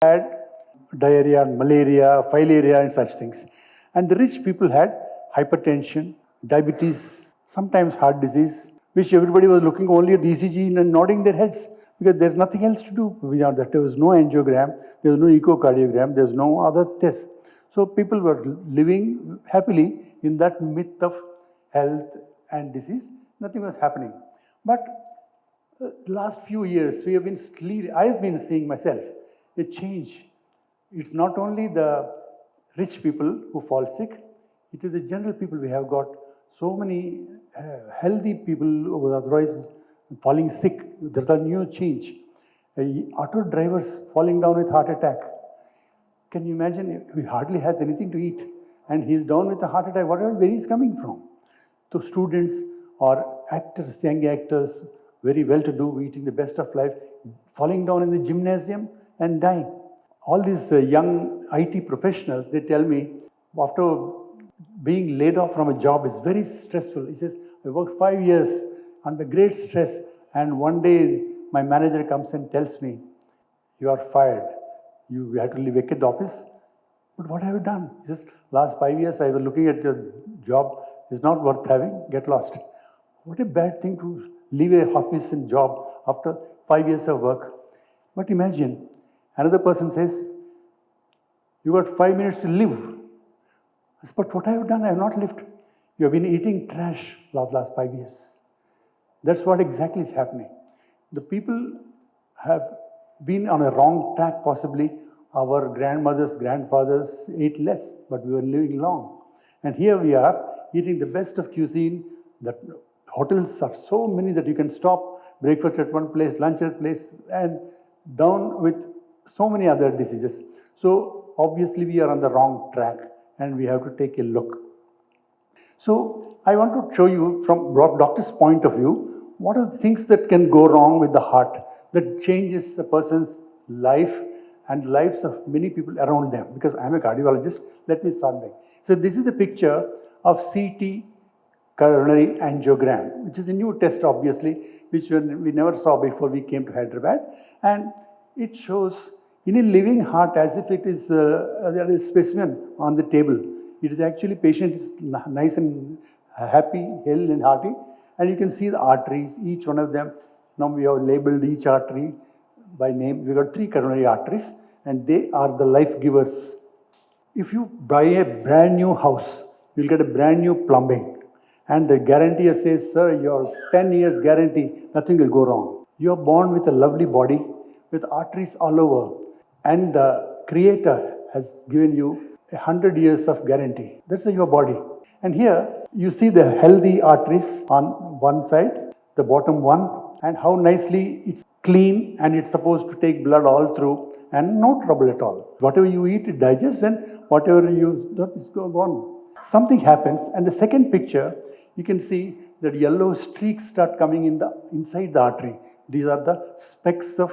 had diarrhea, malaria, filaria, and such things. And the rich people had hypertension, diabetes, sometimes heart disease, which everybody was looking only at ECG and nodding their heads because there's nothing else to do beyond that. There was no angiogram, there was no echocardiogram, there was no other test. So people were living happily in that myth of health and disease. Nothing was happening. But last few years, I've been seeing myself a change. It's not only the rich people who fall sick, it is the general people. We have got so many healthy people who were otherwise falling sick. There's a new change. Auto drivers falling down with heart attack. Can you imagine? He hardly has anything to eat and he's down with a heart attack. Where he's coming from? So students or actors, young actors, very well-to-do, eating the best of life, falling down in the gymnasium and dying. All these young IT professionals, they tell me, after being laid off from a job is very stressful. He says, I worked 5 years under great stress, and one day my manager comes and tells me, you are fired. You have to vacate the office. But what have you done? He says, last 5 years I was looking at your job. It's not worth having. Get lost. What a bad thing to leave a office and job after 5 years of work. But imagine, another person says, you got 5 minutes to live. I said, but what have you done? I have not lived. You have been eating trash last 5 years. That's what exactly is happening. The people have been on a wrong track possibly. Our grandmothers, grandfathers ate less, but we were living long. And here we are eating the best of cuisine. The hotels are so many that you can stop, breakfast at one place, lunch at a place, and down with so many other diseases. So obviously we are on the wrong track and we have to take a look. So I want to show you from doctor's point of view, what are the things that can go wrong with the heart that changes a person's life and lives of many people around them. Because I'm a cardiologist, let me start by. So this is the picture of CT coronary angiogram, which is a new test obviously, which we never saw before we came to Hyderabad. And it shows in a living heart as if it is there is a specimen on the table. It is actually patient is nice and happy, healthy and hearty. And you can see the arteries, each one of them. Now we have labeled each artery by name. We've got 3 coronary arteries and they are the life givers. If you buy a brand new house, you'll get a brand new plumbing. And the guarantor says, sir, your 10 years guarantee, nothing will go wrong. You are born with a lovely body, with arteries all over. And the Creator has given you 100 years of guarantee. That's your body. And here you see the healthy arteries on one side, the bottom one, and how nicely it's clean and it's supposed to take blood all through and no trouble at all. Whatever you eat, it digests, and whatever you don't, it's gone. Something happens, and the second picture, you can see that yellow streaks start coming inside the artery. These are the specks of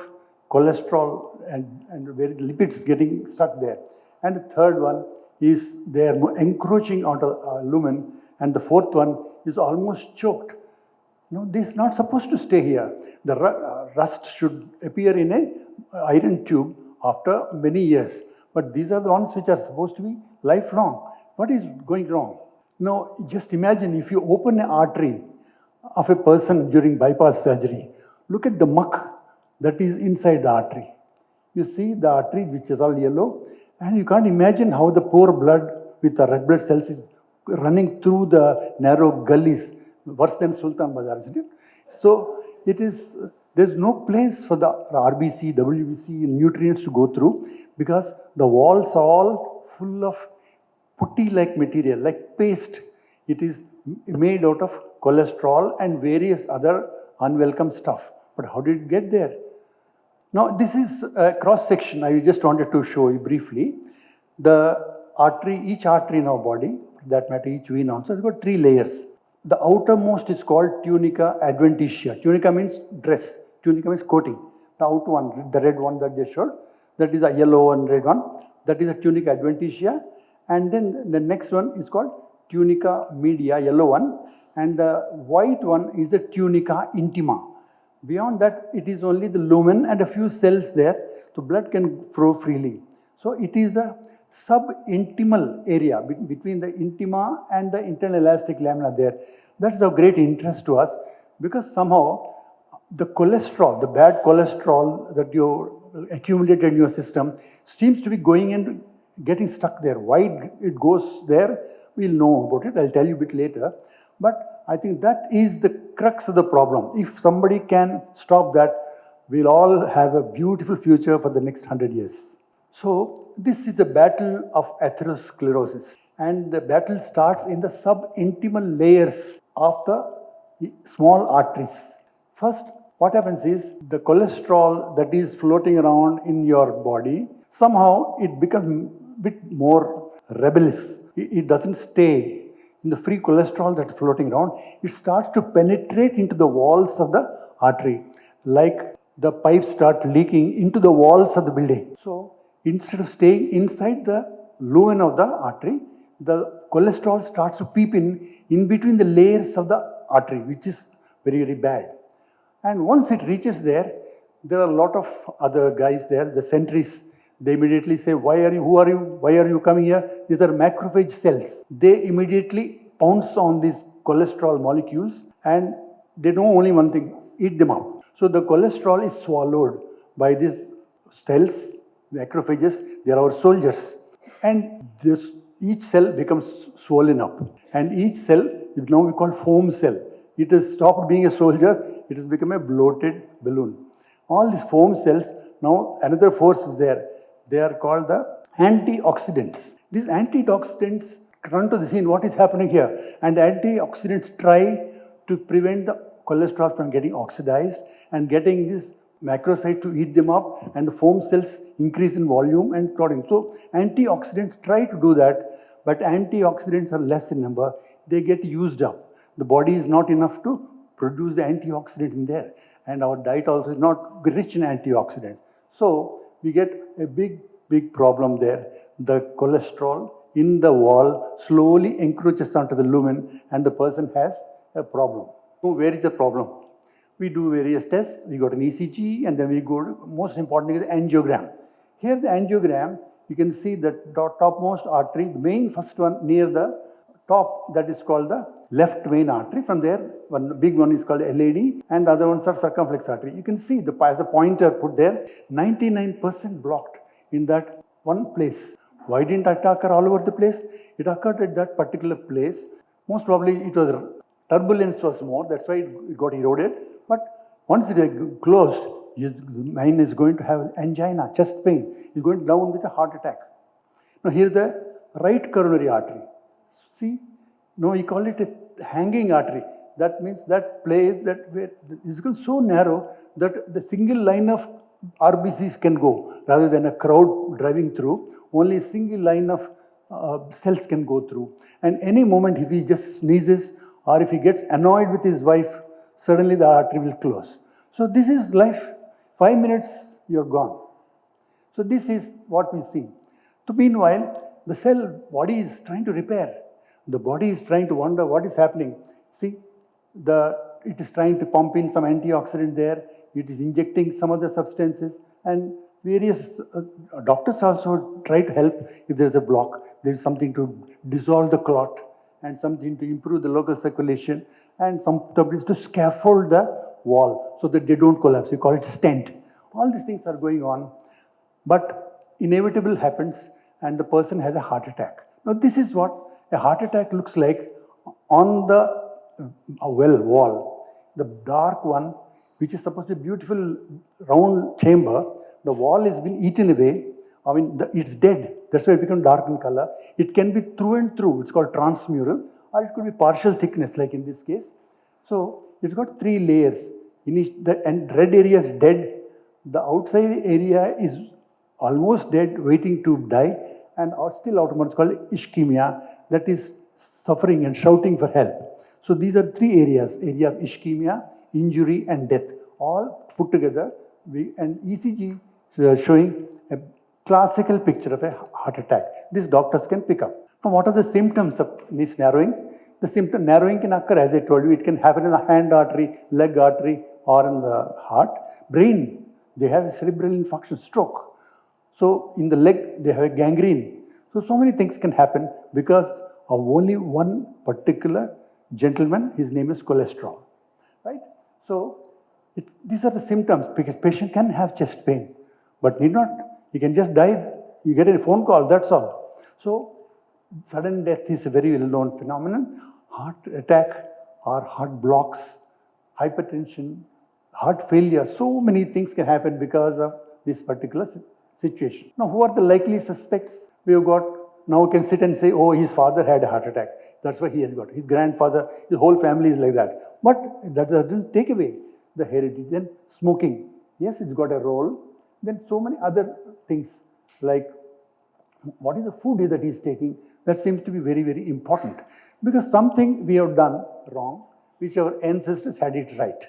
cholesterol and where lipids getting stuck there. And the third one is they are encroaching onto lumen, and the fourth one is almost choked. No, this is not supposed to stay here. The rust should appear in a iron tube after many years. But these are the ones which are supposed to be lifelong. What is going wrong? Now, just imagine if you open an artery of a person during bypass surgery, look at the muck that is inside the artery. You see the artery which is all yellow, and you can't imagine how the poor blood with the red blood cells is running through the narrow gullies, worse than Sultan Bazar, isn't it? So there's no place for the RBC, WBC, nutrients to go through because the walls are all full of putty-like material, like paste. It is made out of cholesterol and various other unwelcome stuff. But how did it get there? Now, this is a cross-section I just wanted to show you briefly. The artery, each artery in our body, for that matter, each vein also, has got 3 layers. The outermost is called tunica adventitia. Tunica means dress. Tunica means coating. The outer one, the red one that they showed, that is the yellow and red one. That is the tunica adventitia. And then the next one is called tunica media, yellow one. And the white one is the tunica intima. Beyond that, it is only the lumen and a few cells there, so blood can flow freely. So it is a subintimal area between the intima and the internal elastic lamina there. That's of great interest to us because somehow the cholesterol, the bad cholesterol that you accumulated in your system seems to be going and getting stuck there. Why it goes there, we'll know about it. I'll tell you a bit later. But I think that is the crux of the problem. If somebody can stop that, we'll all have a beautiful future for the next 100 years. So this is a battle of atherosclerosis, and the battle starts in the subintimal layers of the small arteries. First, what happens is the cholesterol that is floating around in your body, somehow it becomes a bit more rebellious. It doesn't stay in the free cholesterol that's floating around. It starts to penetrate into the walls of the artery, like the pipes start leaking into the walls of the building. So instead of staying inside the lumen of the artery, the cholesterol starts to peep in between the layers of the artery, which is very, very bad. And once it reaches there, there are a lot of other guys there, the sentries. They immediately say, why are you, who are you, why are you coming here? These are macrophage cells. They immediately pounce on these cholesterol molecules and they know only one thing, eat them up. So the cholesterol is swallowed by these cells, macrophages. They are our soldiers. And each cell becomes swollen up. And each cell is now we call foam cell. It has stopped being a soldier, it has become a bloated balloon. All these foam cells, now another force is there. They are called the antioxidants. These antioxidants run to the scene, what is happening here? And the antioxidants try to prevent the cholesterol from getting oxidized and getting this macrocyte to eat them up, and the foam cells increase in volume and clotting. So antioxidants try to do that, but antioxidants are less in number. They get used up. The body is not enough to produce the antioxidant in there, and our diet also is not rich in antioxidants. So we get a big problem there. The cholesterol in the wall slowly encroaches onto the lumen, and the person has a problem. So where is the problem? We do various tests. We got an ECG, and then we go to, most important thing is the angiogram. Here the angiogram, you can see the topmost artery, the main first one near the top, that is called the left vein artery. From there, one big one is called LAD, and the other ones are circumflex artery. You can see the as a pointer put there, 99% blocked in that one place. Why didn't it occur all over the place? It occurred at that particular place. Most probably it was turbulence was more, that's why it got eroded. But once it is closed, the man is going to have angina, chest pain. He's going down with a heart attack. Now here the right coronary artery. See, no, we call it a hanging artery. That means that place that where is so narrow that the single line of RBCs can go rather than a crowd driving through. Only a single line of cells can go through. And any moment if he just sneezes or if he gets annoyed with his wife, suddenly the artery will close. So this is life. 5 minutes, you're gone. So this is what we see. So meanwhile, the cell body is trying to repair. The body is trying to wonder what is happening. See, it is trying to pump in some antioxidant there. It is injecting some other substances, and various doctors also try to help if there is a block. There is something to dissolve the clot and something to improve the local circulation and sometimes to scaffold the wall so that they don't collapse. We call it stent. All these things are going on, but inevitable happens and the person has a heart attack. Now this is what a heart attack looks like on the wall. The dark one, which is supposed to be a beautiful round chamber, the wall has been eaten away. I mean, it's dead. That's why it becomes dark in color. It can be through and through. It's called transmural, or it could be partial thickness, like in this case. So it's got 3 layers. And red area is dead. The outside area is almost dead, waiting to die, and still outermost is called ischemia, that is suffering and shouting for help. So these are 3 areas: area of ischemia, injury, and death, all put together. And ECG showing a classical picture of a heart attack. These doctors can pick up. Now, what are the symptoms of this narrowing? The symptom narrowing can occur, as I told you. It can happen in the hand artery, leg artery, or in the heart. Brain, they have a cerebral infarction, stroke. So in the leg, they have a gangrene. So many things can happen because of only one particular gentleman. His name is cholesterol, right? So these are the symptoms, because patient can have chest pain, but need not. He can just die. You get a phone call, that's all. So sudden death is a very well-known phenomenon. Heart attack or heart blocks, hypertension, heart failure, so many things can happen because of this particular situation. Now, who are the likely suspects? We have got, now we can sit and say, oh, his father had a heart attack. That's why he has got. His grandfather, his whole family is like that. But that doesn't take away the heredity. Then smoking, yes, it's got a role. Then so many other things like what is the food that he is taking, that seems to be very, very important. Because something we have done wrong, which our ancestors had it right.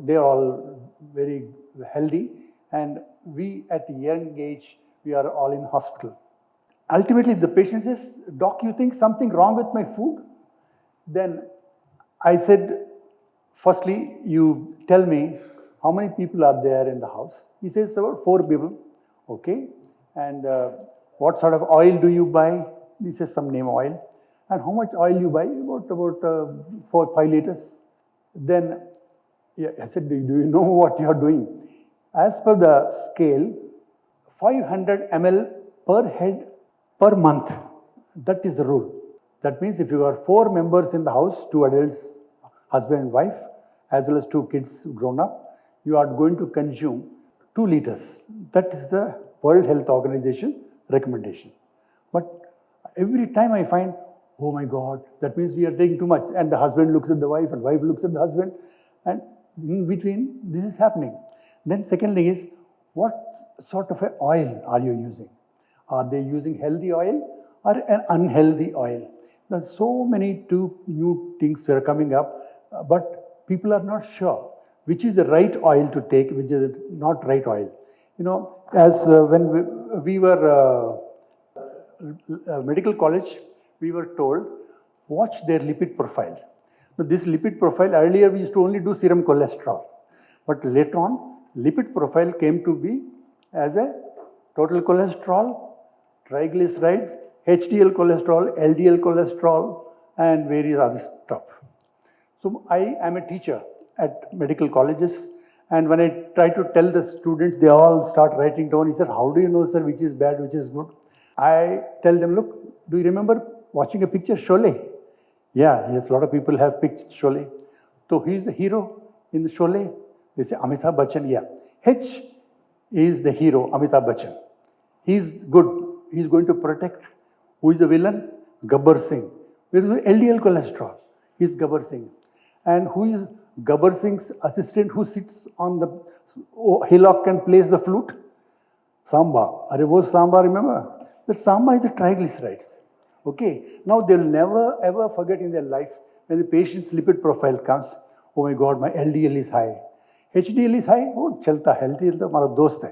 They are all very healthy, and we at a young age, we are all in hospital. Ultimately, the patient says, doc, you think something wrong with my food? Then I said, firstly, you tell me how many people are there in the house. He says about 4 people. Okay. And what sort of oil do you buy? He says some name oil. And how much oil you buy? About 4-5 liters. Then I said, do you know what you are doing? As per the scale, 500 ml per head per month. That is the rule. That means if you are 4 members in the house, 2 adults, husband and wife, as well as 2 kids grown up, you are going to consume 2 liters. That is the World Health Organization recommendation. But every time I find, oh my God, that means we are taking too much. And the husband looks at the wife and wife looks at the husband. And in between, this is happening. Then second thing is, what sort of a oil are you using? Are they using healthy oil or an unhealthy oil? There's so many new things that are coming up, but people are not sure which is the right oil to take, which is not right oil. You know, as when we were medical college, we were told, watch their lipid profile. Now, this lipid profile, earlier we used to only do serum cholesterol. But later on, lipid profile came to be as a total cholesterol, triglycerides, HDL cholesterol, LDL cholesterol, and various other stuff. So I am a teacher at medical colleges, and when I try to tell the students, they all start writing down. He said, how do you know, sir, which is bad, which is good? I tell them, look, do you remember watching a picture, Sholay? Yeah, yes, a lot of people have picked Sholay. So he's the hero in the Sholay. They say Amitabh Bachchan, yeah. H is the hero, Amitabh Bachchan. He's good. He's going to protect. Who is the villain? Gabbar Singh. Where is the LDL cholesterol? He's Gabbar Singh. And who is Gabbar Singh's assistant who sits on the hillock and plays the flute? Samba. Are was Samba, remember? That Samba is the triglycerides. Okay. Now they'll never ever forget in their life when the patient's lipid profile comes. Oh my God, my LDL is high. HDL is high. Oh, chalta, healthy is mara dost hai.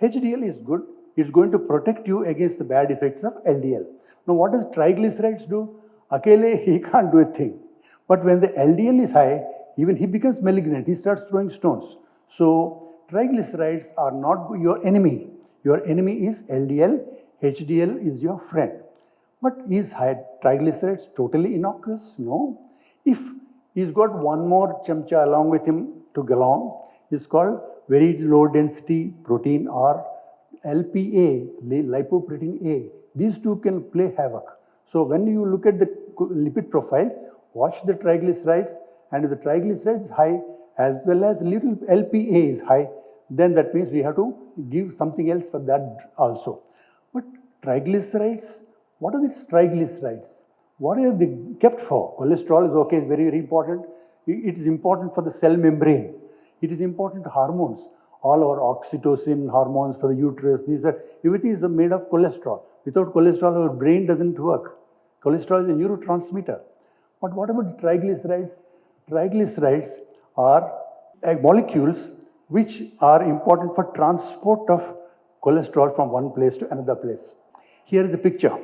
HDL is good. It's going to protect you against the bad effects of LDL. Now, what does triglycerides do? Akele, he can't do a thing. But when the LDL is high, even he becomes malignant. He starts throwing stones. So, triglycerides are not your enemy. Your enemy is LDL. HDL is your friend. But is high triglycerides totally innocuous? No. If he's got one more chamcha along with him to go along, it's called very low density protein or LPA, lipoprotein A. These two can play havoc. So when you look at the lipid profile, watch the triglycerides, and if the triglycerides is high as well as little LPA is high, then that means we have to give something else for that also. But triglycerides, what are these triglycerides? What are they kept for? Cholesterol is okay, it's very, very important. It is important for the cell membrane. It is important to hormones. All our oxytocin hormones for the uterus, these are, everything is made of cholesterol. Without cholesterol, our brain doesn't work. Cholesterol is a neurotransmitter. But what about the triglycerides? Triglycerides are molecules which are important for transport of cholesterol from one place to another place. Here is a picture.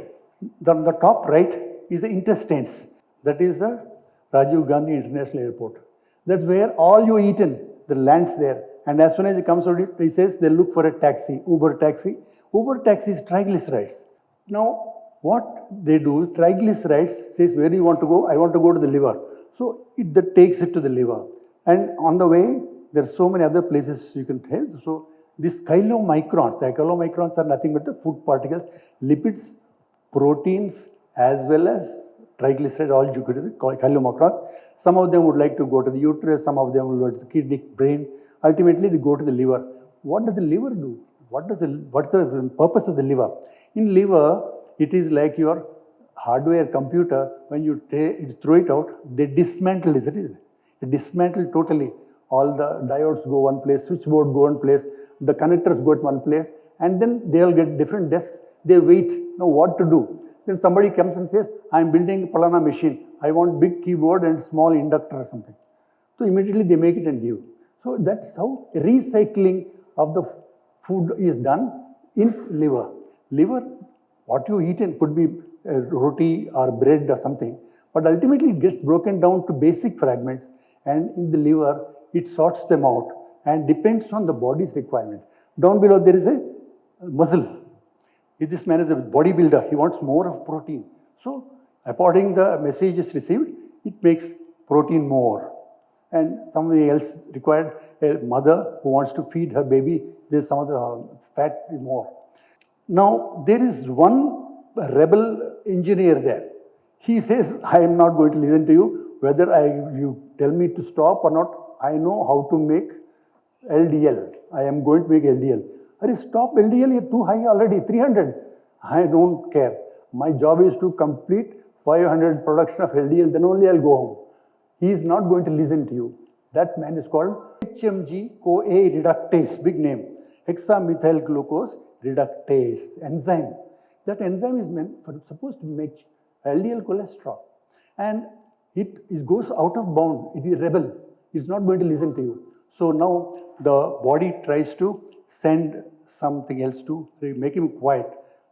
The top right is the intestines. That is the Rajiv Gandhi International Airport. That's where all you eaten, the lands there. And as soon as he comes out, he says they look for a taxi, Uber taxi. Uber taxi is triglycerides. Now, what they do, triglycerides says, where do you want to go? I want to go to the liver. So that takes it to the liver. And on the way, there are so many other places you can tell. So these chylomicrons, the chylomicrons are nothing but the food particles, lipids, proteins, as well as triglyceride, all you could chylomicrons. Some of them would like to go to the uterus, some of them will go to the kidney, brain. Ultimately, they go to the liver. What does the liver do? What's the purpose of the liver? In liver, it is like your hardware computer. When you throw it out, they dismantle it. They dismantle totally. All the diodes go one place, switchboard go one place, the connectors go to one place, and then they'll get different desks. They wait, know what to do. Then somebody comes and says, I'm building a Palana machine. I want big keyboard and small inductor or something. So immediately they make it and give. So that's how recycling of the food is done in liver. Liver, what you eat in could be roti or bread or something, but ultimately it gets broken down to basic fragments, and in the liver, it sorts them out and depends on the body's requirement. Down below, there is a muscle. If this man is a bodybuilder, he wants more of protein. So, according to the message is received, it makes protein more. And somebody else required, a mother who wants to feed her baby, there's some of the fat more. Now, there is one rebel engineer there. He says, I am not going to listen to you, whether you tell me to stop or not. I know how to make LDL. I am going to make LDL. Arey, stop LDL, you're too high already, 300. I don't care. My job is to complete 500 production of LDL, then only I'll go home. He is not going to listen to you. That man is called HMG-CoA reductase, big name. Hexamethyl glucose reductase enzyme. That enzyme is supposed to make LDL cholesterol. And it goes out of bound. It is rebel. It's not going to listen to you. So now the body tries to send something else to make him quiet.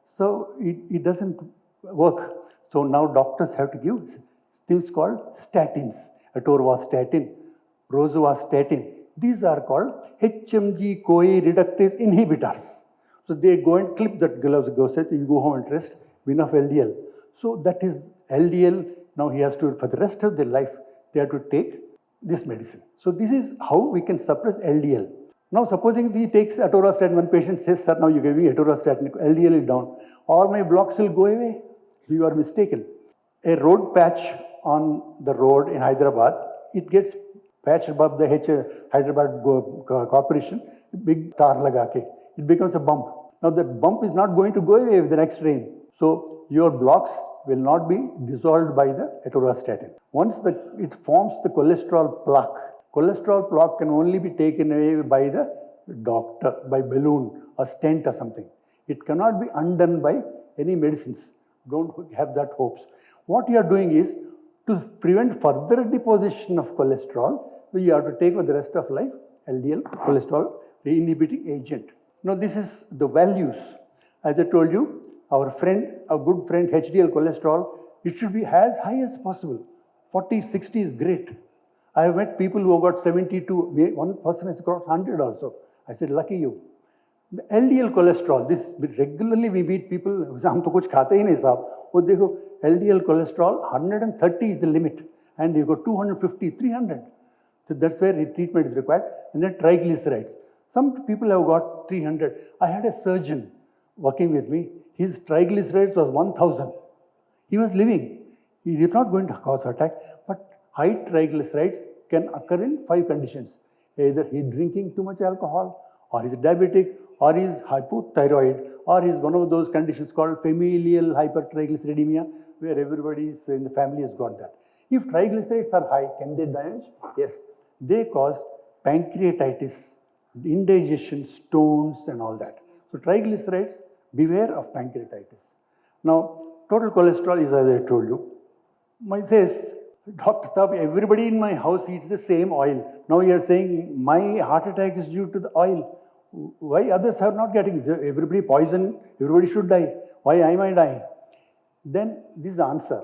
So it doesn't work. So now doctors have to give things called statins, atorvastatin, rosuvastatin. These are called HMG-CoA reductase inhibitors. So they go and clip that gloves, you go home and rest, enough LDL. So that is LDL. Now he has to, for the rest of their life, they have to take this medicine. So this is how we can suppress LDL. Now supposing if he takes atorvastatin, one patient says, sir, now you gave me atorvastatin, LDL is down. All my blocks will go away. You are mistaken. A road patch on the road in Hyderabad, it gets patched above the Hyderabad Corporation, big tar lagake. It becomes a bump. Now that bump is not going to go away with the next rain. So your blocks will not be dissolved by the atorvastatin. Once it forms the cholesterol plaque can only be taken away by the doctor, by balloon or stent or something. It cannot be undone by any medicines. Don't have that hopes. What you are doing is to prevent further deposition of cholesterol, you have to take for the rest of life LDL cholesterol inhibiting agent. Now this is the values. As I told you, our good friend HDL cholesterol, it should be as high as possible. 40, 60 is great. I have met people who have got 72, one person has got 100 also. I said, lucky you. The LDL cholesterol, this regularly we meet people, हम तो कुछ खाते ही नहीं साहब, वो देखो LDL cholesterol 130 is the limit, and you go 250, 300. So that's where treatment is required. And then triglycerides. Some people have got 300. I had a surgeon working with me. His triglycerides was 1000. He was living. He is not going to cause heart attack, but high triglycerides can occur in 5 conditions. Either he is drinking too much alcohol, or he is diabetic, or he is hypothyroid, or he is one of those conditions called familial hypertriglyceridemia, where everybody in the family has got that. If triglycerides are high, can they damage? Yes. They cause pancreatitis, indigestion, stones and all that. So triglycerides, beware of pancreatitis. Now, total cholesterol is as I told you. Mine says, Dr. Saab, everybody in my house eats the same oil. Now you are saying my heart attack is due to the oil. Why others are not getting it? Everybody poison, everybody should die. Why am I dying? Then this is the answer.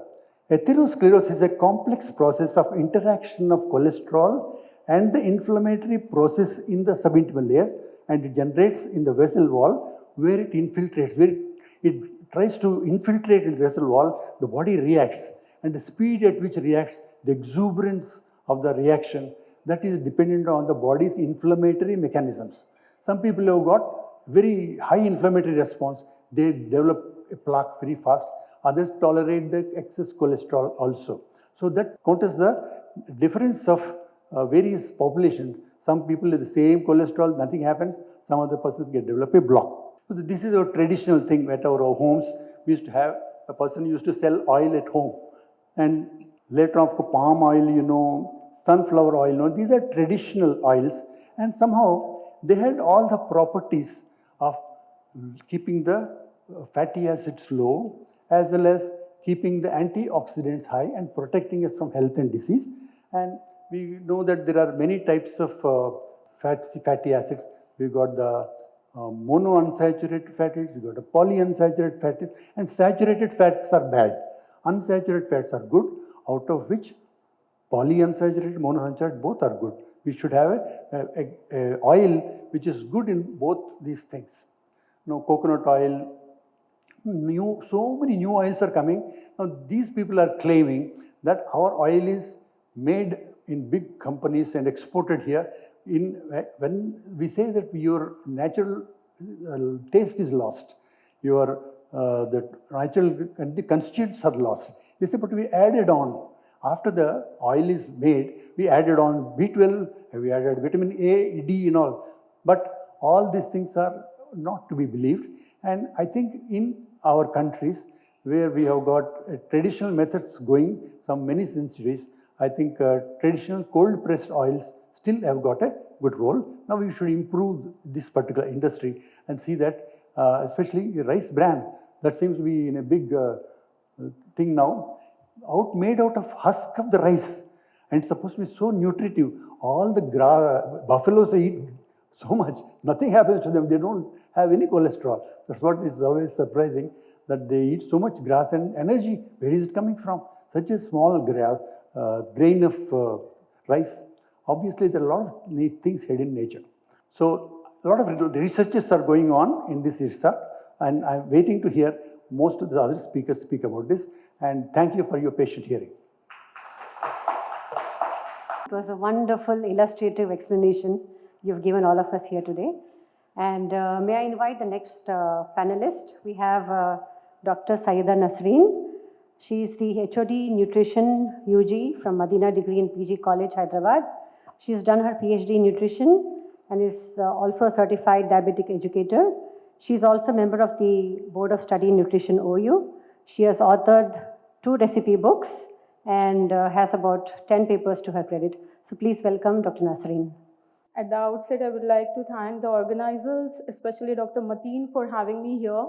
Atherosclerosis is a complex process of interaction of cholesterol and the inflammatory process in the subintimal layers, and it generates in the vessel wall where it infiltrates, where it tries to infiltrate in the vessel wall, the body reacts, and the speed at which reacts, the exuberance of the reaction, that is dependent on the body's inflammatory mechanisms. Some people have got very high inflammatory response, they develop a plaque very fast. Others tolerate the excess cholesterol also. So that counters the difference of various populations. Some people with the same cholesterol, nothing happens. Some other persons get develop a block. So this is a traditional thing at our homes. We used to have, a person used to sell oil at home. And later on, palm oil, sunflower oil, these are traditional oils. And somehow they had all the properties of keeping the fatty acids low, as well as keeping the antioxidants high and protecting us from health and disease. And we know that there are many types of fatty acids. We've got the monounsaturated fatty acids, we've got the polyunsaturated fatty acids, and saturated fats are bad. Unsaturated fats are good, out of which polyunsaturated, monounsaturated, both are good. We should have a oil which is good in both these things. Coconut oil, so many new oils are coming. Now these people are claiming that our oil is made in big companies and exported here. When we say that your natural taste is lost, your the natural constituents are lost. They say, but we added on. After the oil is made, we added on B12, we added vitamin A, D and all. But all these things are not to be believed. And I think in our countries where we have got traditional methods going from many centuries, I think traditional cold pressed oils still have got a good role. Now we should improve this particular industry and see that especially rice bran, that seems to be in a big thing now, made out of husk of the rice, and it's supposed to be so nutritive. All the buffaloes eat so much, nothing happens to them, they don't have any cholesterol. That's what is always surprising, that they eat so much grass and energy. Where is it coming from? Such a small grain of rice. Obviously, there are a lot of things hidden in nature. So, a lot of researches are going on in this research, and I'm waiting to hear most of the other speakers speak about this. And thank you for your patient hearing. It was a wonderful illustrative explanation you've given all of us here today. And may I invite the next panelist? We have Dr. Sayyida Nasreen. She is the HOD Nutrition UG from Madina Degree and PG College, Hyderabad. She has done her PhD in nutrition and is also a certified diabetic educator. She is also a member of the Board of Study in Nutrition OU. She has authored 2 recipe books and has about 10 papers to her credit. So please welcome Dr. Nasreen. At the outset, I would like to thank the organizers, especially Dr. Mateen, for having me here.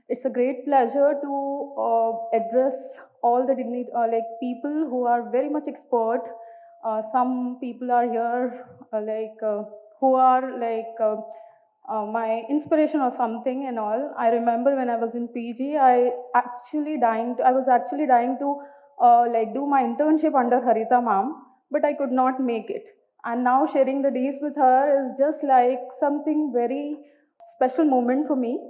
It's a great pleasure to address all the people who are very much expert. Some people are here who are my inspiration or something and all. I remember when I was in PG, I was actually dying to do my internship under Harita ma'am, but I could not make it. And now sharing the days with her is just like something very special moment for me.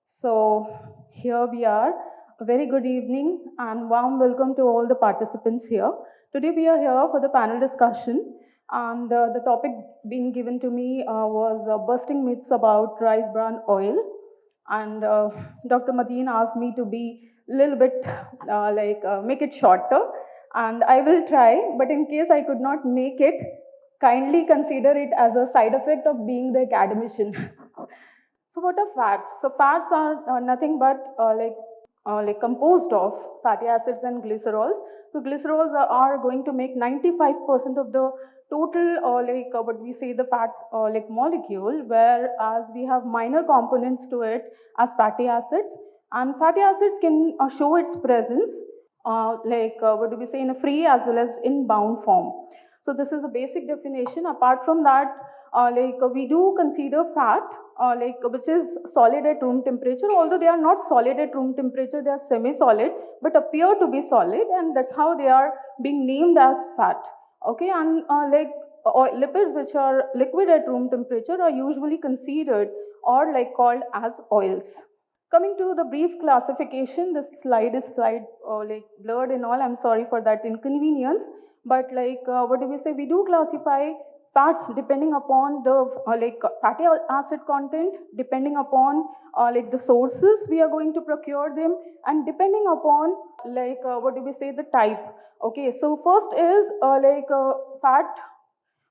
So here we are. A very good evening and warm welcome to all the participants here. Today we are here for the panel discussion, and the topic being given to me was busting myths about rice bran oil. And Dr. Mateen asked me to be a little bit make it shorter, and I will try, but in case I could not make it, kindly consider it as a side effect of being the academician. So what are fats? So fats are nothing but composed of fatty acids and glycerols. So glycerols are going to make 95% of the total what we say the fat molecule, whereas we have minor components to it as fatty acids. And fatty acids can show its presence what do we say, in a free as well as in bound form. So this is a basic definition. Apart from that, we do consider fat, which is solid at room temperature. Although they are not solid at room temperature, they are semi-solid, but appear to be solid, and that's how they are being named as fat. Okay, and lipids which are liquid at room temperature are usually considered or called as oils. Coming to the brief classification, this slide is blurred and all. I'm sorry for that inconvenience. But what do we say? We do classify fats depending upon the fatty acid content, depending upon the sources we are going to procure them, and depending upon what do we say, the type. Okay, so first is fat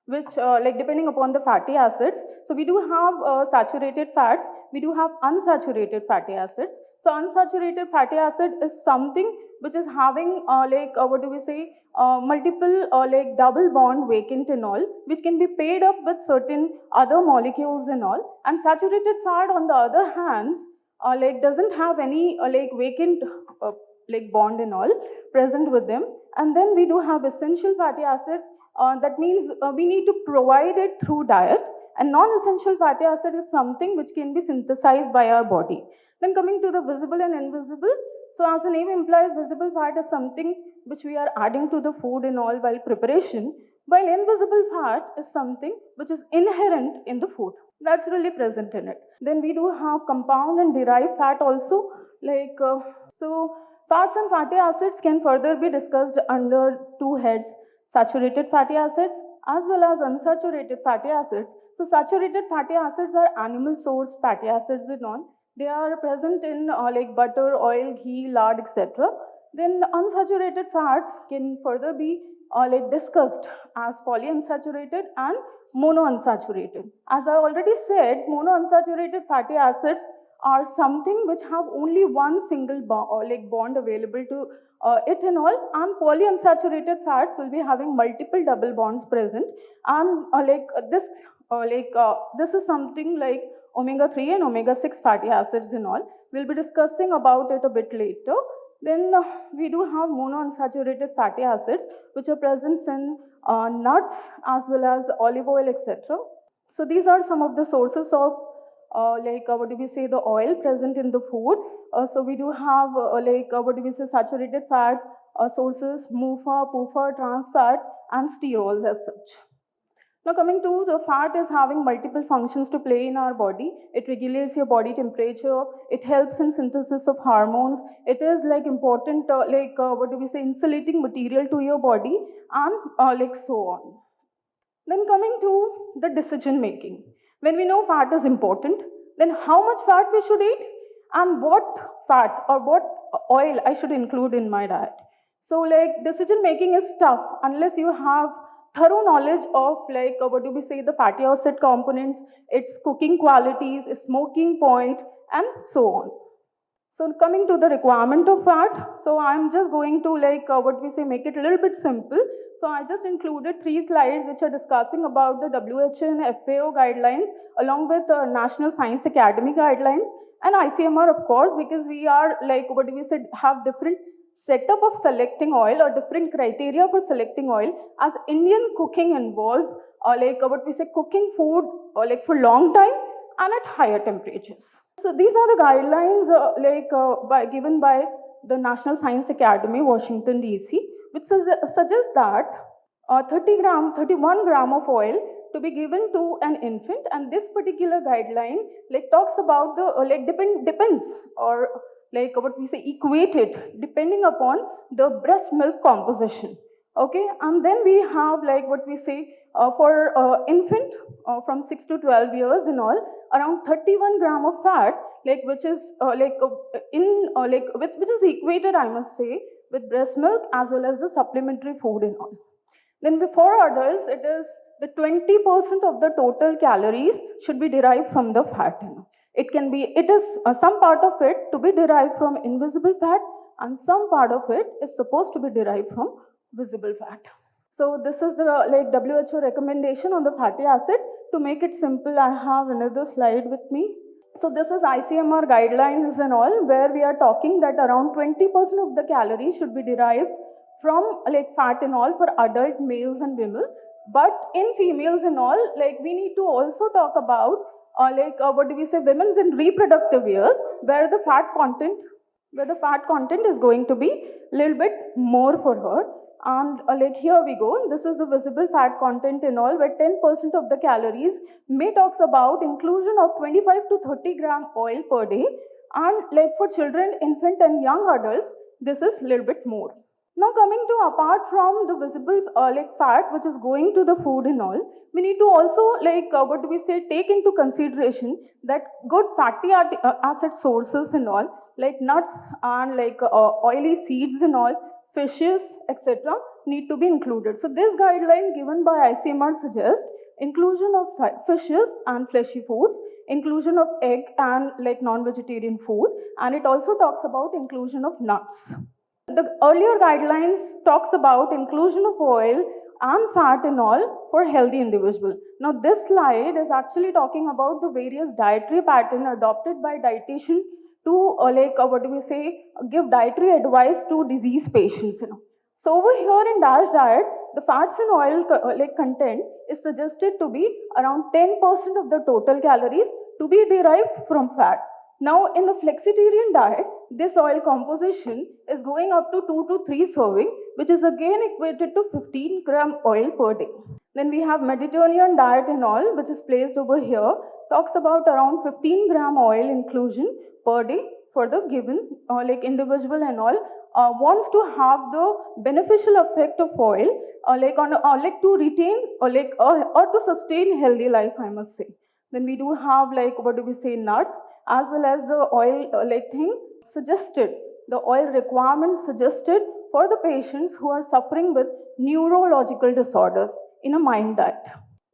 which depending upon the fatty acids. So we do have saturated fats, we do have unsaturated fatty acids. So unsaturated fatty acid is something which is having what do we say, multiple double bond vacant and all, which can be paired up with certain other molecules and all. And saturated fat on the other hands doesn't have any vacant bond and all present with them. And then we do have essential fatty acids. That means we need to provide it through diet, and non-essential fatty acid is something which can be synthesized by our body. Then coming to the visible and invisible. So as the name implies, visible fat is something which we are adding to the food and all while preparation, while invisible fat is something which is inherent in the food, naturally present in it. Then we do have compound and derived fat also. So fats and fatty acids can further be discussed under two heads: saturated fatty acids as well as unsaturated fatty acids. So saturated fatty acids are animal source fatty acids and all. They are present in butter, oil, ghee, lard, etc. Then unsaturated fats can further be discussed as polyunsaturated and monounsaturated. As I already said, monounsaturated fatty acids are something which have only one single bond available to ethanol, and polyunsaturated fats will be having multiple double bonds present. And this is something like omega-3 and omega-6 fatty acids and all. We'll be discussing about it a bit later. Then we do have monounsaturated fatty acids which are present in nuts as well as olive oil, etc. So these are some of the sources of what do we say, the oil present in the food. So we do have what do we say, saturated fat sources: MUFA, PUFA, trans fat, and sterols as such. Now coming to the fat is having multiple functions to play in our body. It regulates your body temperature. It helps in synthesis of hormones. It is important what do we say, insulating material to your body, and so on. Then coming to the decision making. When we know fat is important, then how much fat we should eat and what fat or what oil I should include in my diet. So decision making is tough unless you have thorough knowledge of what do we say, the fatty acid components, its cooking qualities, its smoking point, and so on. So coming to the requirement of fat, so I'm just going to what we say, make it a little bit simple. So I just included 3 slides which are discussing about the WHO and FAO guidelines along with National Science Academy guidelines and ICMR, of course, because we are what do we say, have different setup of selecting oil or different criteria for selecting oil, as Indian cooking involves what we say, cooking food for long time and at higher temperatures. So these are the guidelines given by the National Science Academy, Washington DC, which suggests that 31 gram of oil to be given to an infant, and this particular guideline talks about the depends or what we say, equated depending upon the breast milk composition. Okay, and then we have what we say for infant from 6 to 12 years and all, around 31 gram of fat, which is which is equated, I must say, with breast milk as well as the supplementary food and all. Then before adults, it is the 20% of the total calories should be derived from the fat. It is some part of it to be derived from invisible fat, and some part of it is supposed to be derived from visible fat. So this is the WHO recommendation on the fatty acid. To make it simple, I have another slide with me. So this is ICMR guidelines and all, where we are talking that around 20% of the calories should be derived from fat and all for adult males and women. But in females and all, like we need to also talk about what do we say, women's in reproductive years, where the fat content is going to be a little bit more for her. And like here we go, this is the visible fat content in all, where 10% of the calories may talks about inclusion of 25 to 30 gram oil per day. And like for children, infant and young adults, this is a little bit more. Now coming to, apart from the visible fat which is going to the food and all, we need to also what do we say, take into consideration that good fatty acid sources and all, like nuts and oily seeds and all, fishes, etc., need to be included. So this guideline given by ICMR suggests inclusion of fishes and fleshy foods, inclusion of egg and like non-vegetarian food, and it also talks about inclusion of nuts. The earlier guidelines talks about inclusion of oil and fat and all for healthy individual. Now this slide is actually talking about the various dietary pattern adopted by dietitian to what do we say, give dietary advice to disease patients. So over here in DASH diet, the fats and oil content is suggested to be around 10% of the total calories to be derived from fat. Now in the flexitarian diet, this oil composition is going up to 2 to 3 serving, which is again equated to 15 gram oil per day. Then we have Mediterranean diet and all, which is placed over here, talks about around 15 gram oil inclusion per day for the given individual and all, wants to have the beneficial effect of oil to retain or to sustain healthy life, I must say. Then we do have what do we say, nuts, as well as the oil suggested, the oil requirements suggested for the patients who are suffering with neurological disorders in a mild diet.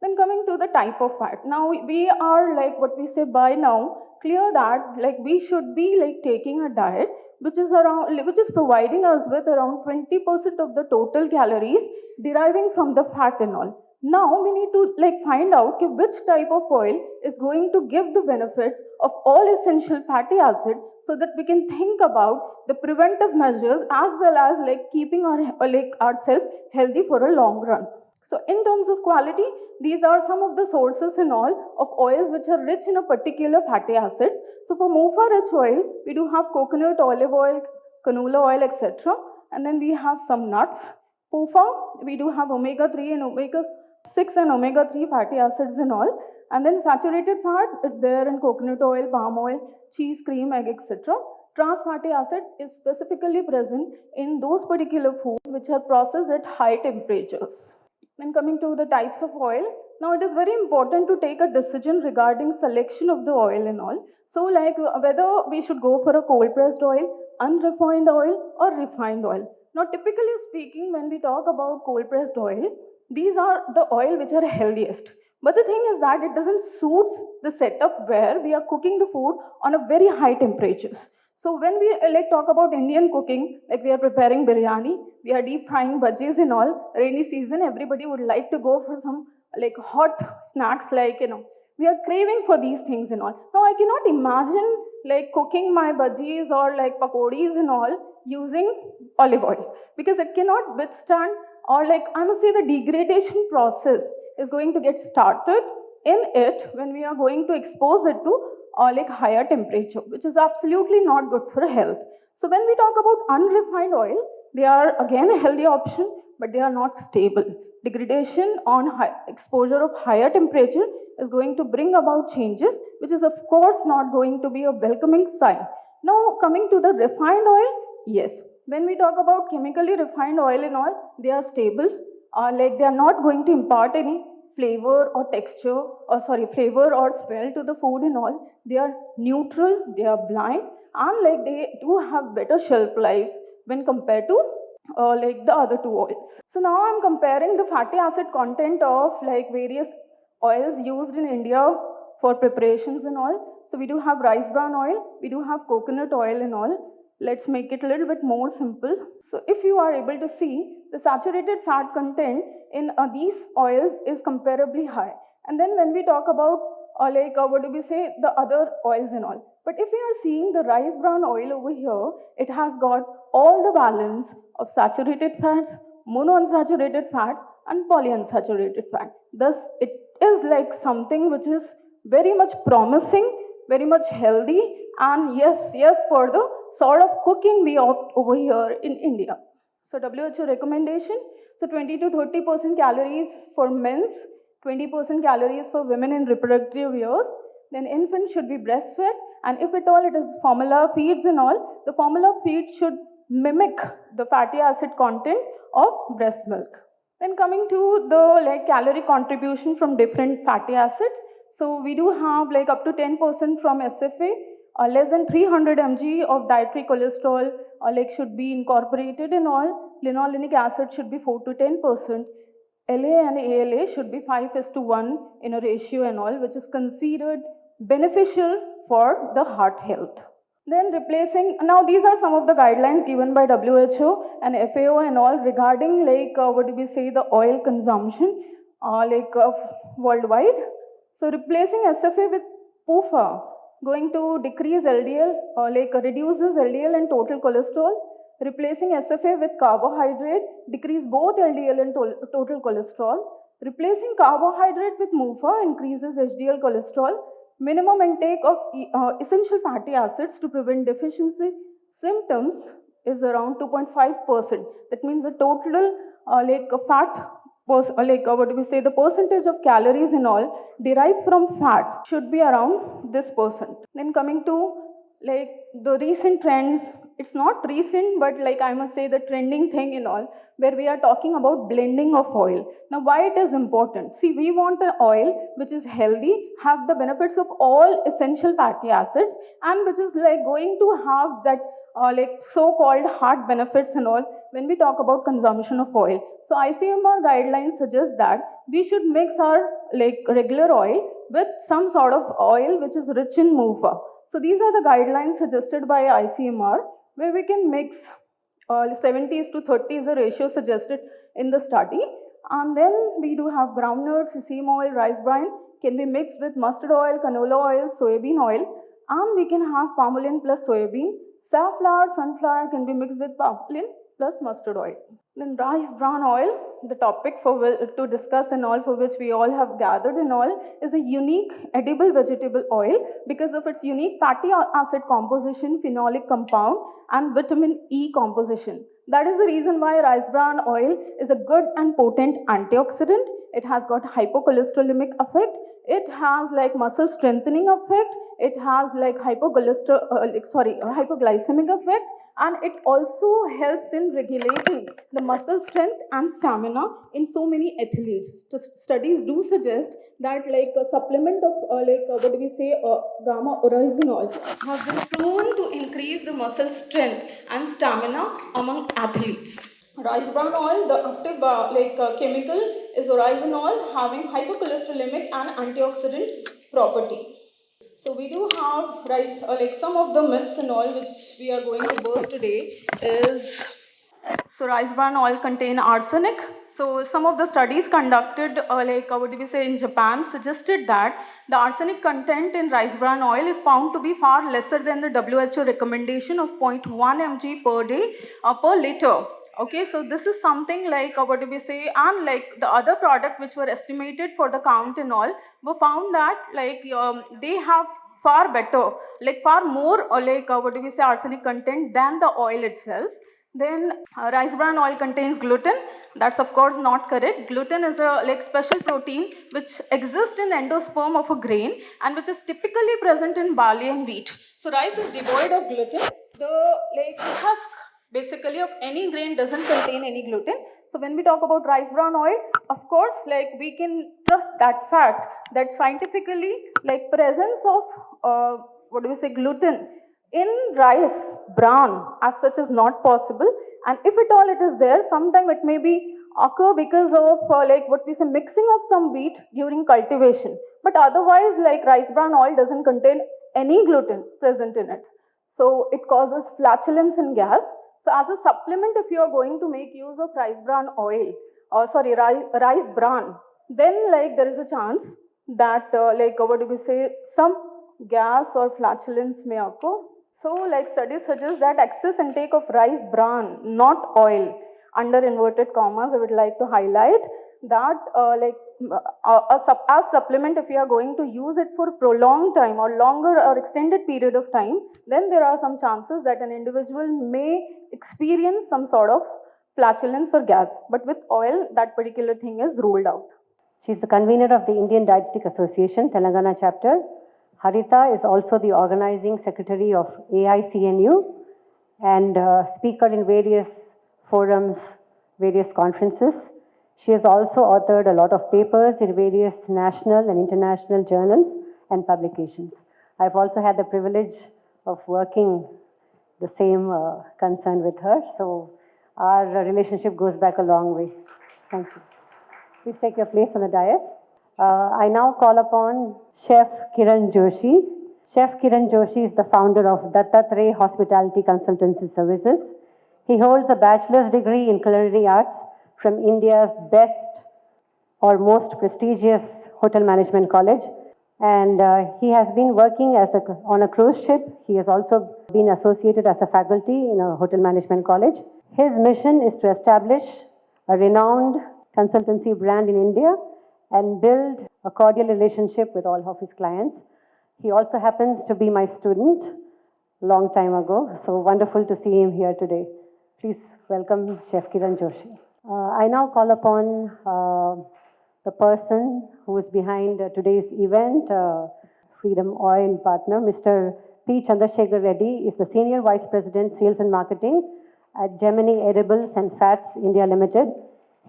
Then coming to the type of fat. Now we are what we say by now clear that we should be taking a diet which is providing us with around 20% of the total calories deriving from the fat and all. Now we need to find out which type of oil is going to give the benefits of all essential fatty acids, so that we can think about the preventive measures as well as keeping ourselves healthy for a long run. So in terms of quality, these are some of the sources and all of oils which are rich in a particular fatty acids. So for MOFA rich oil, we do have coconut, olive oil, canola oil, etc. And then we have some nuts. PUFA, we do have omega-3 and omega-6 and omega-3 fatty acids and all. And then saturated fat is there in coconut oil, palm oil, cheese, cream, egg, etc. Trans fatty acid is specifically present in those particular foods which are processed at high temperatures. Then coming to the types of oil, now it is very important to take a decision regarding selection of the oil and all. So whether we should go for a cold pressed oil, unrefined oil or refined oil. Now typically speaking, when we talk about cold pressed oil, these are the oil which are healthiest. But the thing is that it doesn't suit the setup where we are cooking the food on a very high temperatures. So when we talk about Indian cooking, we are preparing biryani, we are deep frying bhajis and all, rainy season, everybody would like to go for some hot snacks we are craving for these things and all. Now I cannot imagine cooking my bhajis or pakodis and all using olive oil, because it cannot withstand, or I must say the degradation process is going to get started in it when we are going to expose it to higher temperature, which is absolutely not good for health. So when we talk about unrefined oil, they are again a healthy option, but they are not stable. Degradation on exposure of higher temperature is going to bring about changes, which is of course not going to be a welcoming sign. Now coming to the refined oil, yes, when we talk about chemically refined oil and all, they are stable, they are not going to impart any flavor or texture, flavor or smell to the food and all. They are neutral, they are blind, and they do have better shelf lives when compared to the other two oils. So now I'm comparing the fatty acid content of various oils used in India for preparations and all. So we do have rice bran oil, we do have coconut oil and all. Let's make it a little bit more simple. So if you are able to see, the saturated fat content in these oils is comparably high. And then when we talk about what do we say, the other oils and all. But if we are seeing the rice bran oil over here, it has got all the balance of saturated fats, monounsaturated fats, and polyunsaturated fat. Thus, it is like something which is very much promising, very much healthy, and yes, for the sort of cooking we opt over here in India. So WHO recommendation, so 20 to 30% calories for men's, 20% calories for women in reproductive years. Then infant should be breastfed, and if at all it is formula feeds and all, the formula feed should mimic the fatty acid content of breast milk. Then coming to the like calorie contribution from different fatty acids. So we do have like up to 10% from SFA, less than 300 mg of dietary cholesterol like should be incorporated in all. Linolenic acid should be 4 to 10%. LA and ALA should be 5:1 in a ratio and all, which is considered beneficial for the heart health. Then replacing, now these are some of the guidelines given by WHO and FAO and all regarding like what do we say, the oil consumption worldwide. So replacing SFA with PUFA going to decrease LDL or reduces LDL and total cholesterol. Replacing SFA with carbohydrate decrease both LDL and total cholesterol. Replacing carbohydrate with MUFA increases HDL cholesterol. Minimum intake of essential fatty acids to prevent deficiency symptoms is around 2.5%. That means the total fat, what do we say, the percentage of calories in all derived from fat should be around this percent. Then coming to like the recent trends, it's not recent, but like I must say the trending thing in all, where we are talking about blending of oil. Now, why it is important? See, we want an oil which is healthy, have the benefits of all essential fatty acids, and which is like going to have that so-called heart benefits and all when we talk about consumption of oil. So ICMR guidelines suggest that we should mix our like regular oil with some sort of oil which is rich in MUFA. So these are the guidelines suggested by ICMR, where we can mix 70s to 30 is the ratio suggested in the study. And then we do have groundnuts, sesame oil, rice bran can be mixed with mustard oil, canola oil, soybean oil, and we can have palm oil plus soybean. Safflower, sunflower can be mixed with palm oil plus mustard oil. Then rice bran oil, the topic to discuss and all for which we all have gathered and all, is a unique edible vegetable oil because of its unique fatty acid composition, phenolic compound, and vitamin E composition. That is the reason why rice bran oil is a good and potent antioxidant. It has got hypocholesterolemic effect. It has like muscle strengthening effect. It has like hypoglycemic effect, and it also helps in regulating the muscle strength and stamina in so many athletes. Studies do suggest that like a supplement of gamma oryzanol have been shown to increase the muscle strength and stamina among athletes. Rice bran oil, the active chemical is oryzanol, having hypercholesterolemic and antioxidant property. So we do have rice, some of the myths and all which we are going to burst today is, so rice bran oil contain arsenic. So some of the studies conducted in Japan suggested that the arsenic content in rice bran oil is found to be far lesser than the WHO recommendation of 0.1 mg per day per liter. Okay, so this is something like and like the other product which were estimated for the count and all were found that they have far better, far more arsenic content than the oil itself. Then rice bran oil contains gluten. That's of course not correct. Gluten is a special protein which exists in endosperm of a grain and which is typically present in barley and wheat. So rice is devoid of gluten. The husk basically of any grain doesn't contain any gluten. So when we talk about rice bran oil, of course we can trust that fact that scientifically presence of gluten in rice bran as such is not possible, and if at all it is there, sometime it may be occur because of mixing of some wheat during cultivation, but otherwise rice bran oil doesn't contain any gluten present in it, so it causes flatulence and gas. So as a supplement, if you are going to make use of rice bran oil, rice bran, then there is a chance that some gas or flatulence may occur. So studies suggest that excess intake of rice bran, not oil, under inverted commas I would like to highlight, that as supplement, if you are going to use it for prolonged time or longer or extended period of time, then there are some chances that an individual may experience some sort of flatulence or gas. But with oil, that particular thing is ruled out. She's the convener of the Indian Dietetic Association, Telangana chapter. Harita is also the organizing secretary of AICNU and speaker in various forums, various conferences. She has also authored a lot of papers in various national and international journals and publications. I've also had the privilege of working the same concern with her, so our relationship goes back a long way. Thank you. Please take your place on the dais. I now call upon Chef Kiran Joshi. Chef Kiran Joshi is the founder of Dattatreya Hospitality Consultancy Services. He holds a bachelor's degree in culinary arts from India's best or most prestigious hotel management college. And he has been working on a cruise ship. He has also been associated as a faculty in a hotel management college. His mission is to establish a renowned consultancy brand in India and build a cordial relationship with all of his clients. He also happens to be my student a long time ago, so wonderful to see him here today. Please welcome Chef Kiran Joshi. I now call upon the person who is behind today's event, Freedom Oil partner, Mr. P. Chandrasekhar Reddy is the Senior Vice President, Sales and Marketing at Gemini Edibles and Fats India Limited.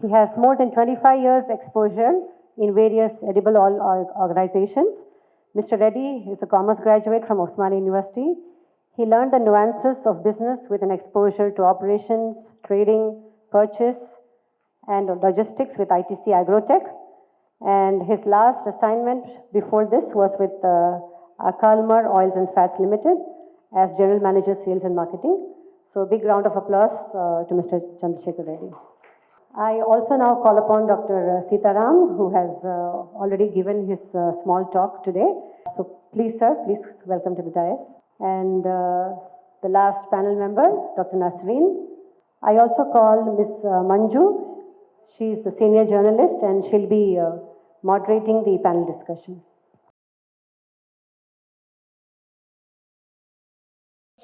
He has more than 25 years exposure in various edible oil organizations. Mr. Reddy is a commerce graduate from Osmania University. He learned the nuances of business with an exposure to operations, trading, purchase, and logistics with ITC Agrotech. And his last assignment before this was with Akalmar Oils and Fats Limited as General Manager, Sales and Marketing. So a big round of applause to Mr. Chandrasekhar Reddy. I also now call upon Dr. Sitaram, who has already given his small talk today. So please, sir, please welcome to the dais. And the last panel member, Dr. Nasreen. I also call Ms. Manju. She is the senior journalist and she'll be moderating the panel discussion.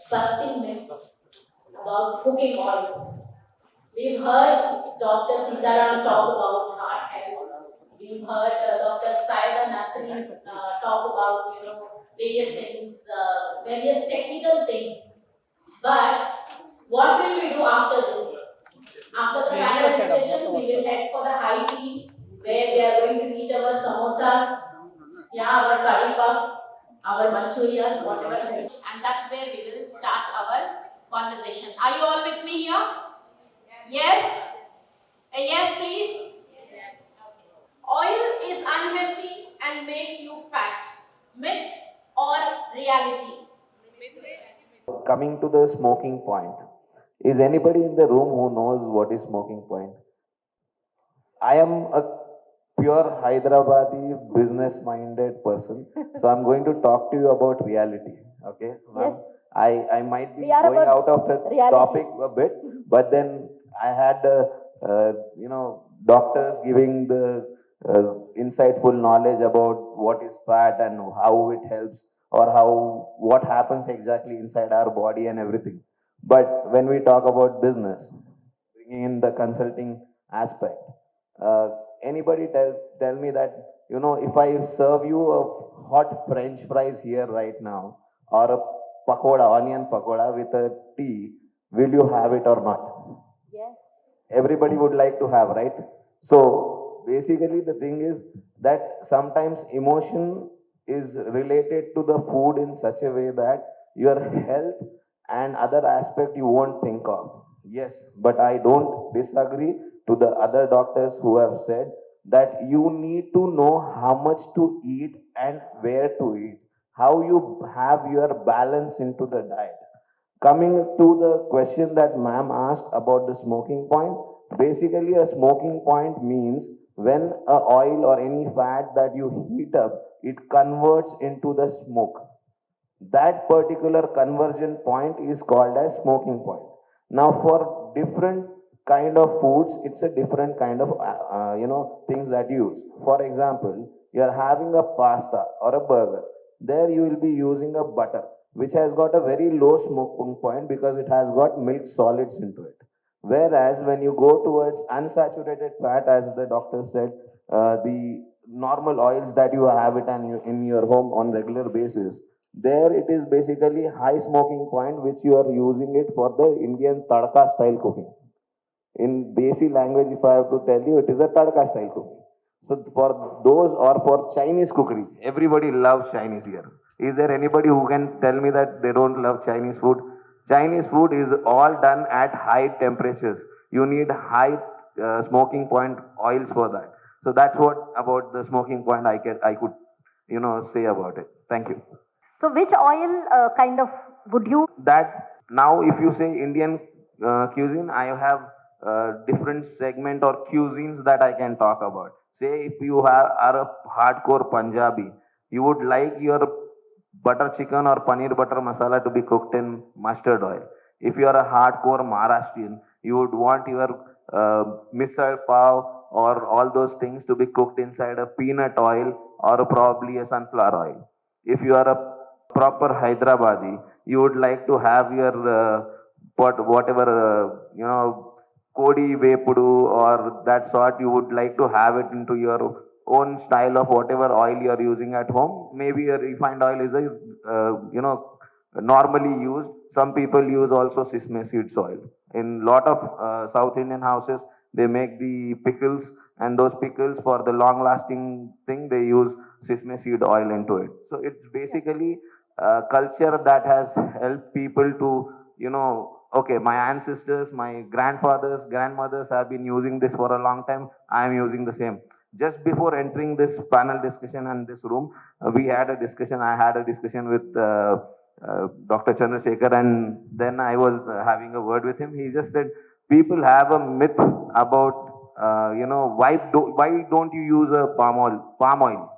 Busting myths about cooking oils. We've heard Dr. Sitaram talk about heart health. We've heard Dr. Saida Nasreen talk about various things, various technical things. But what will we do after this? After the panel discussion, we will head for the high tea, where we are going to eat our samosas, our curry puffs, our manchurias, whatever it is. And that's where we will start our conversation. Are you all with me here? Yes? A yes, please? Yes. Oil is unhealthy and makes you fat. Myth or reality? Coming to the smoking point, is anybody in the room who knows what is smoking point? I am a pure Hyderabadi business-minded person, so I'm going to talk to you about reality. Okay, yes. I might be going out of the topic a bit, but then I had doctors giving the insightful knowledge about what is fat and how it helps, or what happens exactly inside our body and everything. But when we talk about business, bringing in the consulting aspect, anybody tell me that, if I serve you a hot French fries here right now, or a onion pakoda with a tea, will you have it or not? Yes. Everybody would like to have, right? So basically the thing is that sometimes emotion is related to the food in such a way that your health and other aspect you won't think of. Yes, but I don't disagree to the other doctors who have said that you need to know how much to eat and where to eat, how you have your balance into the diet. Coming to the question that ma'am asked about the smoking point, basically a smoking point means when a oil or any fat that you heat up, it converts into the smoke. That particular conversion point is called as smoking point. Now for different kind of foods, it's a different kind of things that you use. For example, you are having a pasta or a burger. There you will be using a butter, which has got a very low smoking point because it has got milk solids into it. Whereas when you go towards unsaturated fat, as the doctor said, the normal oils that you have it and in your home on regular basis, there it is basically high smoking point, which you are using it for the Indian tadka style cooking. In Desi language, if I have to tell you, it is a tadka style cooking. So for those or for Chinese cookery, everybody loves Chinese here. Is there anybody who can tell me that they don't love Chinese food? Chinese food is all done at high temperatures. You need high smoking point oils for that. So that's what about the smoking point I could say about it. Thank you. So which oil kind of would you? That now if you say Indian cuisine, I have different segment or cuisines that I can talk about. Say if you are a hardcore Punjabi, you would like your butter chicken or paneer butter masala to be cooked in mustard oil. If you are a hardcore Maharashtrian, you would want your misal pav or all those things to be cooked inside a peanut oil or probably a sunflower oil. If you are a proper Hyderabadi, you would like to have your whatever Kodi Vepudu or that sort, you would like to have it into your own style of whatever oil you are using at home. Maybe a refined oil is a normally used. Some people use also sesame seeds oil. In lot of South Indian houses, they make the pickles, and those pickles for the long lasting thing they use sesame seed oil into it. So it's basically culture that has helped people to, okay, my ancestors, my grandfathers, grandmothers have been using this for a long time. I am using the same. Just before entering this panel discussion and this room, we had a discussion. I had a discussion with Dr. Chandrasekhar, and then I was having a word with him. He just said, people have a myth about, why don't you use a palm oil? Palm oil.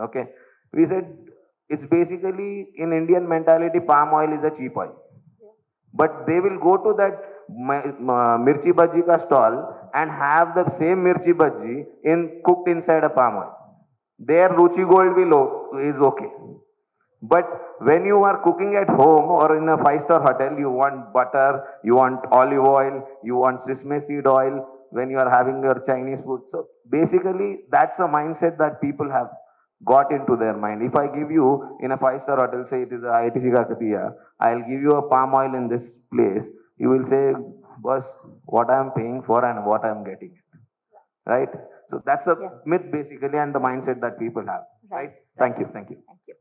Okay. We said, it's basically in Indian mentality, palm oil is a cheap oil. But they will go to that mirchi bhaji ka stall and have the same mirchi bhaji cooked inside a palm oil. Their ruchi gold is okay. But when you are cooking at home or in a five-star hotel, you want butter, you want olive oil, you want sesame seed oil when you are having your Chinese food. So basically, that's a mindset that people have got into their mind. If I give you in a five-star hotel, say it is a IITC Kakatiya, I'll give you a palm oil in this place. You will say, boss, what I am paying for and what I am getting. Right? So that's a myth basically, and the mindset that people have. Right? Thank you. Thank you. Thank you.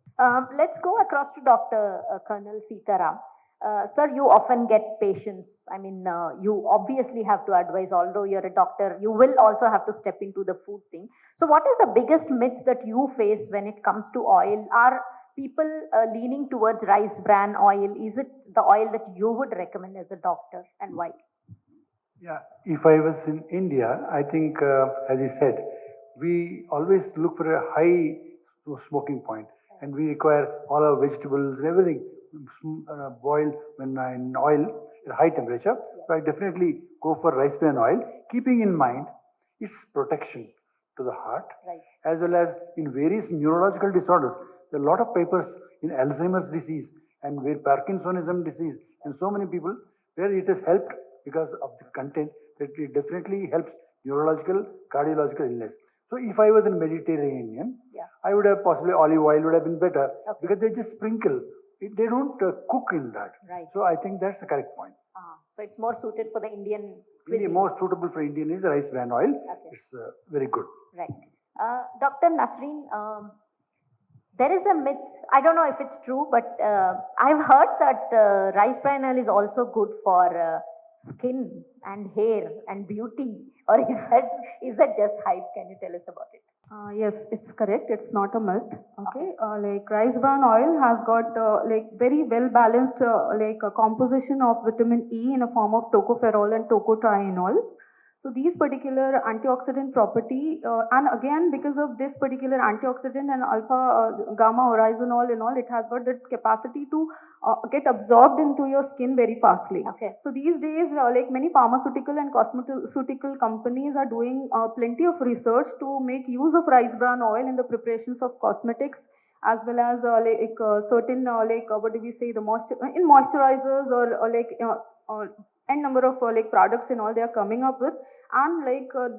Let's go across to Dr. Colonel Sitaram. Sir, you often get patients. I mean, you obviously have to advise, although you're a doctor, you will also have to step into the food thing. So what is the biggest myth that you face when it comes to oil? Are people leaning towards rice bran oil? Is it the oil that you would recommend as a doctor, and why? Yeah, if I was in India, I think, as he said, we always look for a high smoking point, and we require all our vegetables and everything boiled in oil at high temperature. So I definitely go for rice bran oil, keeping in mind its protection to the heart, as well as in various neurological disorders. There are a lot of papers in Alzheimer's disease and where Parkinsonism disease, and so many people where it has helped because of the content, that it definitely helps neurological, cardiological illness. So if I was a Mediterranean, I would have possibly olive oil would have been better because they just sprinkle. They don't cook in that. So I think that's the correct point. So it's more suited for the Indian cuisine. More suitable for Indian is rice bran oil. It's very good. Right. Dr. Nasreen, there is a myth, I don't know if it's true, but I've heard that rice bran oil is also good for skin and hair and beauty. Or is that just hype? Can you tell us about it? Yes, it's correct. It's not a myth. Okay, like rice bran oil has got like very well balanced like a composition of vitamin E in a form of tocopherol and tocotrienol. So these particular antioxidant property, and again because of this particular antioxidant and alpha gamma oryzanol and all, it has got the capacity to get absorbed into your skin very fastly. Okay. So these days, like many pharmaceutical and cosmeceutical companies are doing plenty of research to make use of rice bran oil in the preparations of cosmetics, as well as certain what do we say, the moisture in moisturizers or n number of like products and all they are coming up with. And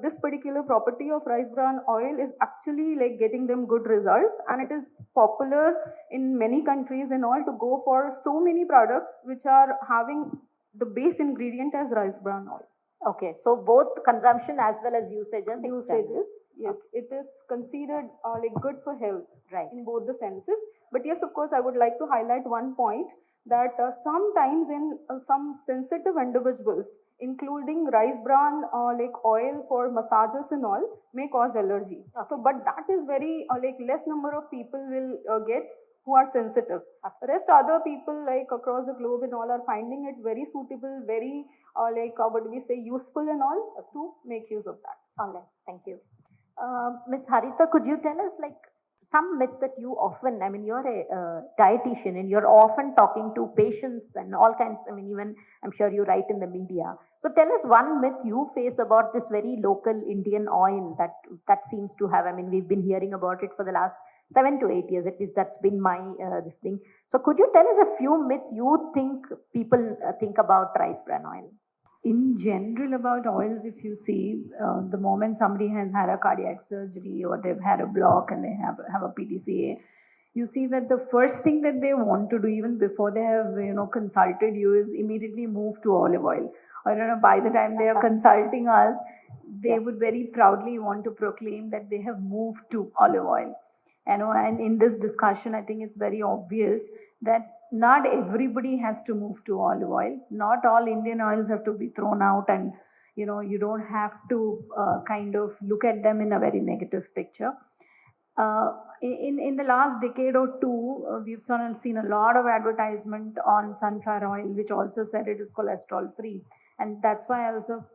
this particular property of rice bran oil is actually like getting them good results, and it is popular in many countries and all to go for so many products which are having the base ingredient as rice bran oil. Okay, so both consumption as well as usages. Usages, yes, it is considered like good for health, Right. in both the senses. But yes, of course, I would like to highlight one point that sometimes in some sensitive individuals, including rice bran like oil for massages and all, may cause allergy. So, but that is very like less number of people will get who are sensitive. Rest other people like across the globe and all are finding it very suitable, very what do we say, useful and all to make use of that. All right, thank you. Ms. Harita, could you tell us like some myth that you often, I mean, you're a dietitian and you're often talking to patients and all kinds, I mean, even I'm sure you write in the media. So tell us one myth you face about this very local Indian oil that seems to have, I mean, we've been hearing about it for the last 7 to 8 years, at least that's been my this thing. So could you tell us a few myths you think people think about rice bran oil? In general, about oils, if you see, the moment somebody has had a cardiac surgery or they've had a block and they have a PTCA, you see that the first thing that they want to do, even before they have consulted you, is immediately move to olive oil. Or by the time they are consulting us, they would very proudly want to proclaim that they have moved to olive oil. And in this discussion, I think it's very obvious that not everybody has to move to olive oil. Not all Indian oils have to be thrown out, and you don't have to kind of look at them in a very negative picture. In the last decade or two, we've seen a lot of advertisement on sunflower oil, which also said it is cholesterol free. And that's why also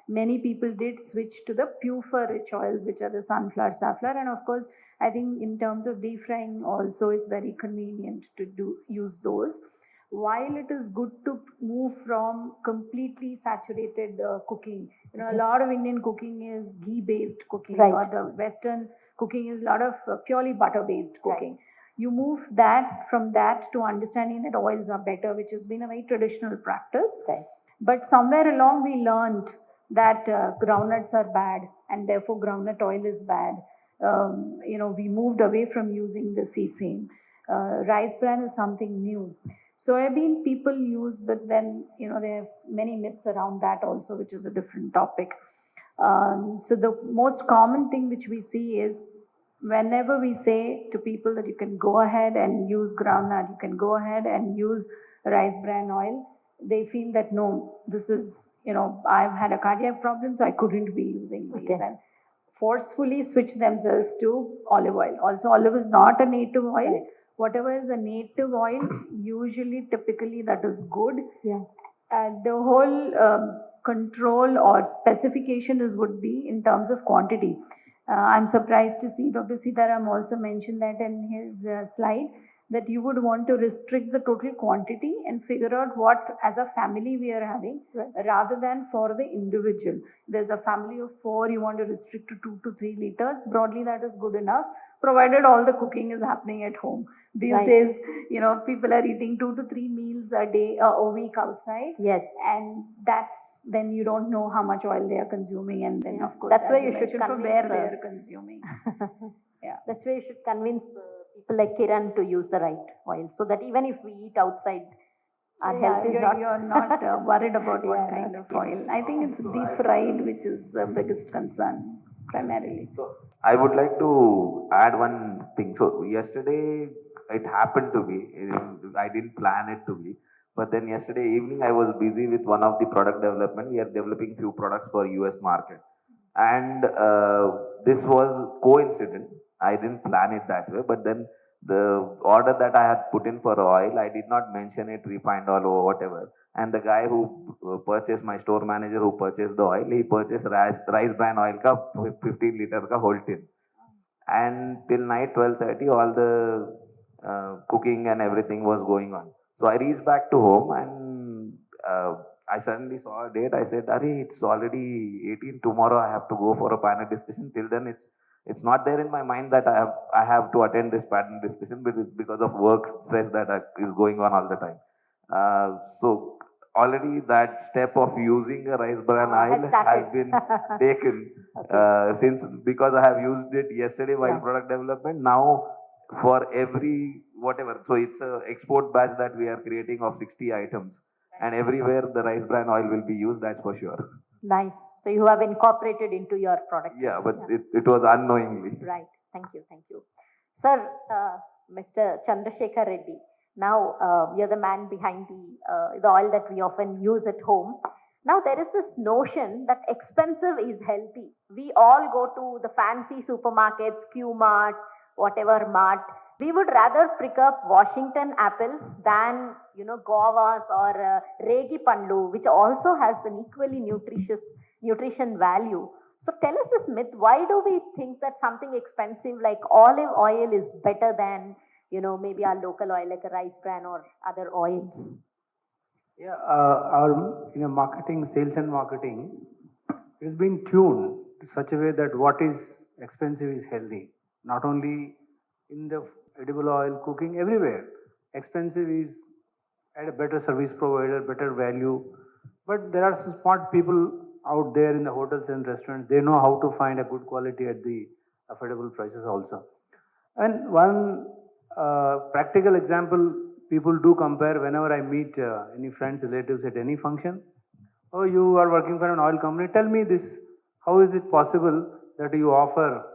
many people did switch to the pure rich oils, which are the sunflower, safflower. And of course, I think in terms of deep frying also, it's very convenient to use those. While it is good to move from completely saturated cooking, a lot of Indian cooking is ghee-based cooking, Right. or the Western cooking is a lot of purely butter-based cooking. Right. You move from that to understanding that oils are better, which has been a very traditional practice. Right. But somewhere along we learned that groundnuts are bad, and therefore groundnut oil is bad. We moved away from using the sesame. Rice bran is something new. Soybean people use, but then they have many myths around that also, which is a different topic. So the most common thing which we see is whenever we say to people that you can go ahead and use groundnut, you can go ahead and use rice bran oil, they feel that no, this is, I've had a cardiac problem, so I couldn't be using these. Okay. And forcefully switch themselves to olive oil. Also, olive is not a native oil. Right. Whatever is a native oil, usually, typically, that is good. Yeah. The whole control or specification would be in terms of quantity. I'm surprised to see Dr. Sitaram also mentioned that in his slide, that you would want to restrict the total quantity and figure out what as a family we are having, Right. rather than for the individual. There's a family of 4, you want to restrict to 2 to 3 liters. Broadly, that is good enough, provided all the cooking is happening at home. These Right. days, people are eating 2 to 3 meals a day, a week outside. Yes. And then you don't know how much oil they are consuming, and then of course That's why as you should mentioned, from convince, where they are consuming. Yeah. That's why you should convince people like Kiran to use the right oil, so that even if we eat outside, our health is you're not worried about what Yeah, kind of oil. I think it's deep fried, which is the biggest concern primarily. So I would like to add one thing. So yesterday it happened to be, I didn't plan it to be, but then yesterday evening I was busy with one of the product development. We are developing few products for US market, and this was coincident. I didn't plan it that way, but then the order that I had put in for oil, I did not mention it refined oil or whatever. And the guy who purchased, my store manager who purchased the oil, he purchased rice bran oil ka 15 liter ka whole tin. And till night 12:30, all the cooking and everything was going on. So I reached back to home and I suddenly saw a date. I said, "Arey, it's already 18. Tomorrow I have to go for a panel discussion. Till then, it's not there in my mind that I have to attend this panel discussion, but it's because of work stress that is going on all the time. So already that step of using a rice bran oil has been taken since, because I have used it yesterday while product development. Now for every whatever, so it's a export batch that we are creating of 60 items, and everywhere the rice bran oil will be used, that's for sure. Nice. So you have incorporated into your product. Yeah, but it was unknowingly. Right. Thank you. Thank you. Sir, Mr. Chandrasekhar Reddy, now you're the man behind the oil that we often use at home. Now there is this notion that expensive is healthy. We all go to the fancy supermarkets, Q Mart, whatever mart. We would rather pick up Washington apples than, guavas or regi pandu, which also has an equally nutrition value. So tell us this myth. Why do we think that something expensive like olive oil is better than, maybe our local oil like a rice bran or other oils? Yeah, our marketing, sales and marketing, it has been tuned to such a way that what is expensive is healthy. Not only in the edible oil, cooking, everywhere. Expensive is at a better service provider, better value. But there are some smart people out there in the hotels and restaurants. They know how to find a good quality at the affordable prices also. And one practical example people do compare whenever I meet any friends, relatives at any function. Oh, you are working for an oil company. Tell me this. How is it possible that you offer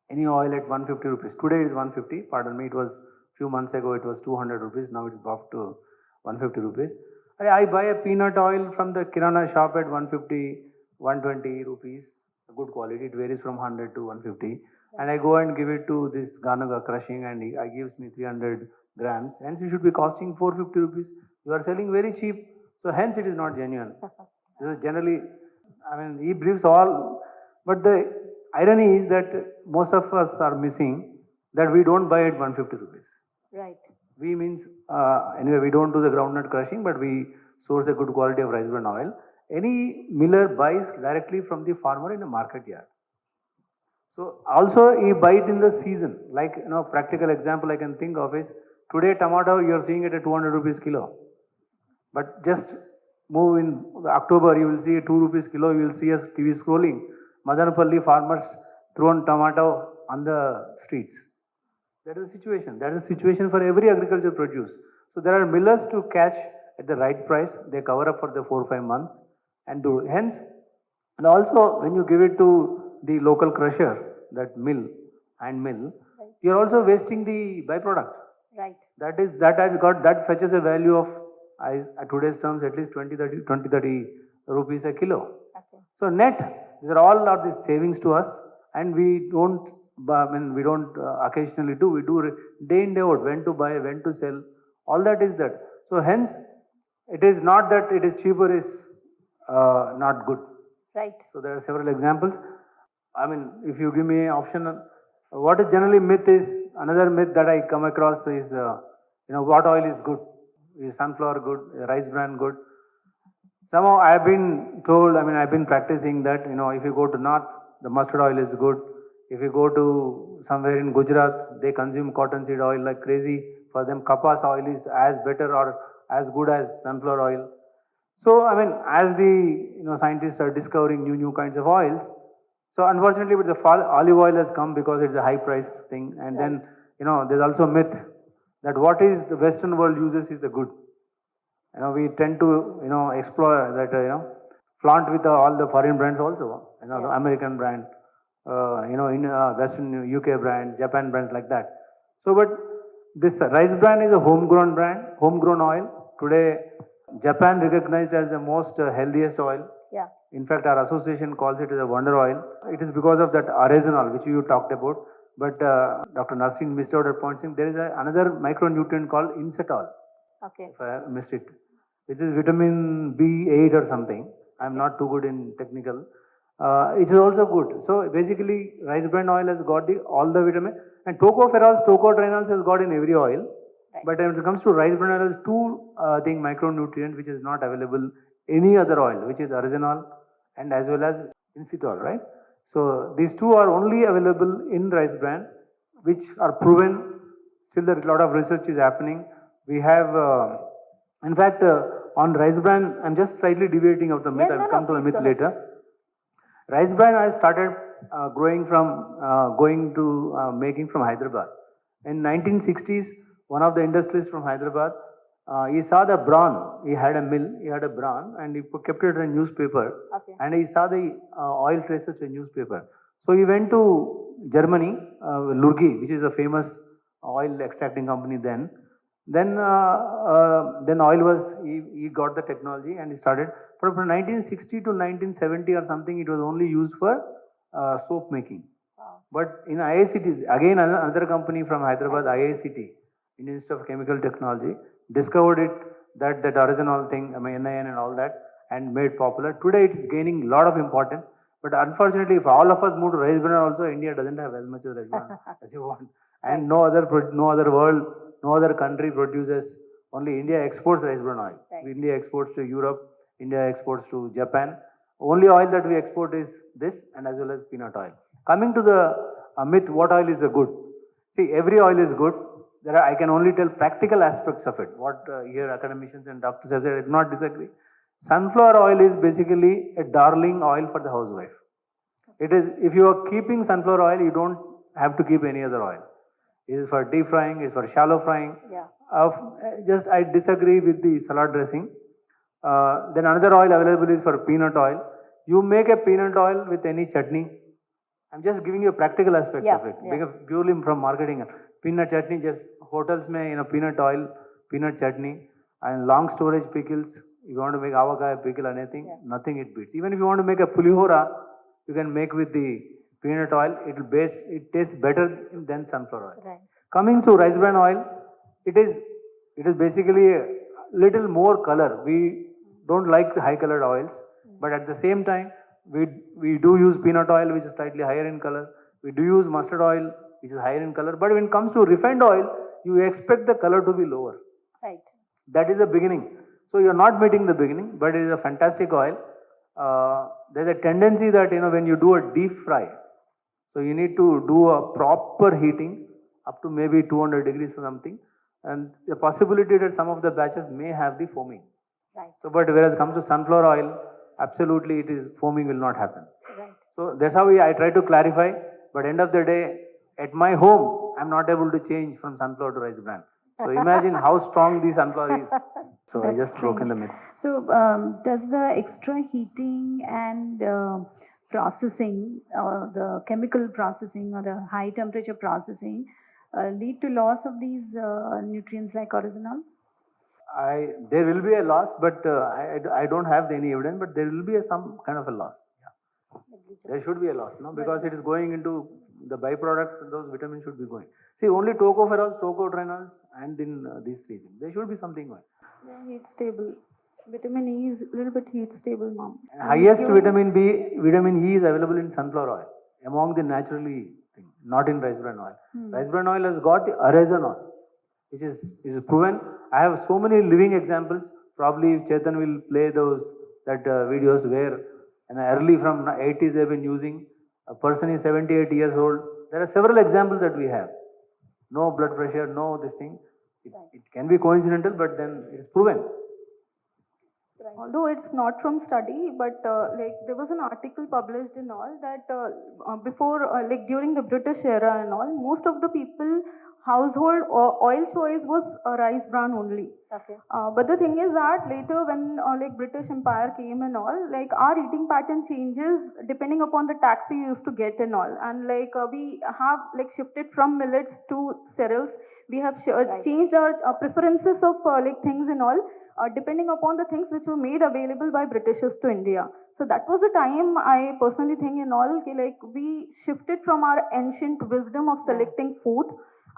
any oil at 150 rupees? Today it is 150. Pardon me, it was few months ago it was 200 rupees. Now it's dropped to 150 rupees. I buy a peanut oil from the Kirana shop at 150, 120 rupees. Good quality. It varies from 100 to 150. And I go and give it to this Ganuga crushing and he gives me 300 grams. Hence it should be costing 450 rupees. You are selling very cheap. So hence it is not genuine. This is generally, he briefs all. But the irony is that most of us are missing that we don't buy at 150 rupees. Right. We means, anyway, we don't do the groundnut crushing, but we source a good quality of rice bran oil. Any miller buys directly from the farmer in a market yard. So also he buy it in the season. Like, practical example I can think of is, today tomato you are seeing it at 200 rupees kilo. But just move in October, you will see 2 rupees kilo, you will see us TV scrolling. Madanapalli farmers thrown tomato on the streets. That is the situation. That is the situation for every agriculture produce. So there are millers to catch at the right price. They cover up for the 4 or 5 months and do. Hence, and also when you give it to the local crusher, that mill, hand mill, you are also wasting the byproduct. Right. That fetches a value of, at today's terms, at least 20-30 rupees a kilo. Okay. So net, these are all of the savings to us, and we don't. We don't occasionally do. We do day in day out. When to buy, when to sell. All that is that. So hence, it is not that it is cheaper is not good. Right. So there are several examples. If you give me an option, what is generally myth is, another myth that I come across is, what oil is good? Is sunflower good? Rice bran good? Somehow I have been told, I've been practicing that, if you go to north, the mustard oil is good. If you go to somewhere in Gujarat, they consume cottonseed oil like crazy. For them, kapas oil is as better or as good as sunflower oil. So, as the scientists are discovering new kinds of oils, so unfortunately, but the olive oil has come because it's a high-priced thing. And then, there's also a myth that what is the Western world uses is the good. We tend to, explore that, flaunt with all the foreign brands also. The American brand. In Western UK brand, Japan brands like that. So, but this rice bran is a homegrown brand, homegrown oil. Today, Japan recognized as the most healthiest oil. Yeah. In fact, our association calls it as a wonder oil. It is because of that oryzanol, which you talked about. But Dr. Nasreen missed out at points. There is another micronutrient called Insetol, Okay. if I missed it, which is vitamin B8 or something. I'm not too good in technical. It is also good. So basically, rice bran oil has got all the vitamin, and tocopherols, tocotrienols has got in every oil. Right. But when it comes to rice bran oil, there's two micronutrient which is not available any other oil, which is arsenol and as well as inositol, right? So these two are only available in rice bran, which are proven. Still, there is a lot of research is happening. We have, in fact, on rice bran, I'm just slightly deviating of the myth. I'll come to the myth later. Rice bran I started growing from, making from Hyderabad. In 1960s, one of the industrialists from Hyderabad, he saw the bran. He had a mill, he had a bran, and he kept it in a newspaper. Okay. And he saw the oil traces in a newspaper. So he went to Germany, Lurgi, which is a famous oil extracting company then. Then oil was, he got the technology and he started. From 1960 to 1970 or something, it was only used for soap making. Wow. But in IICT, again another company from Hyderabad, IICT, Indian Institute of Chemical Technology, discovered it, that arsenal thing, NIN and all that, and made popular. Today it is gaining a lot of importance. But unfortunately, if all of us move to rice bran also, India doesn't have as much as rice bran as you want. And no other world, no other country produces, only India exports rice bran oil. Right. India exports to Europe, India exports to Japan. Only oil that we export is this, and as well as peanut oil. Coming to the myth, what oil is good? See, every oil is good. I can only tell practical aspects of it. What here academicians and doctors have said, I do not disagree. Sunflower oil is basically a darling oil for the housewife. It is, if you are keeping sunflower oil, you don't have to keep any other oil. It is for deep frying, it is for shallow frying. Yeah. I disagree with the salad dressing. Then another oil available is for peanut oil. You make a peanut oil with any chutney. I'm just giving you practical aspects of it. Because purely from marketing. Peanut chutney, just hotels may, peanut oil, peanut chutney, and long storage pickles. If you want to make avocado pickle or anything, nothing it beats. Even if you want to make a pulihora, you can make with the peanut oil. It tastes better than sunflower oil. Right. Coming to rice bran oil, it is basically a little more color. We don't like the high colored oils, but at the same time, we do use peanut oil, which is slightly higher in color. We do use mustard oil, which is higher in color. But when it comes to refined oil, you expect the color to be lower. Right. That is the beginning. So you're not meeting the beginning, but it is a fantastic oil. There's a tendency that, when you do a deep fry, so you need to do a proper heating up to maybe 200 degrees or something. And the possibility that some of the batches may have the foaming. Right. So, but whereas it comes to sunflower oil, absolutely foaming will not happen. Right. So that's how I try to clarify. But end of the day, at my home, I'm not able to change from sunflower to rice bran. So imagine how strong the sunflower is. So I just broke in the myths. So does the extra heating and processing, the chemical processing or the high temperature processing lead to loss of these nutrients like oryzanol? There will be a loss, but I don't have any evidence, but there will be some kind of a loss. Yeah. There should be a loss, no? Because it is going into the byproducts, those vitamins should be going. See, only tocopherols, tocotrienols, and then these three things. There should be something going. Yeah, heat stable. Vitamin E is a little bit heat stable, mom. Highest vitamin E is available in sunflower oil, among the naturally thing, not in rice bran oil. Rice bran oil has got the arsenol, which is proven. I have so many living examples. Probably Chetan will play that videos where early from 80s they've been using. A person is 78 years old. There are several examples that we have. No blood pressure, no this thing. It can be coincidental, but then it's proven. Although it's not from study, but there was an article published and all that before, during the British era and all, most of the people household oil choice was rice bran only. Okay. But the thing is that later when British Empire came and all, our eating pattern changes depending upon the tax we used to get and all, and we have shifted from millets to cereals. We have changed our preferences of things and all. depending upon the things which were made available by Britishers to India. So that was the time I personally think in all, like we shifted from our ancient wisdom of selecting food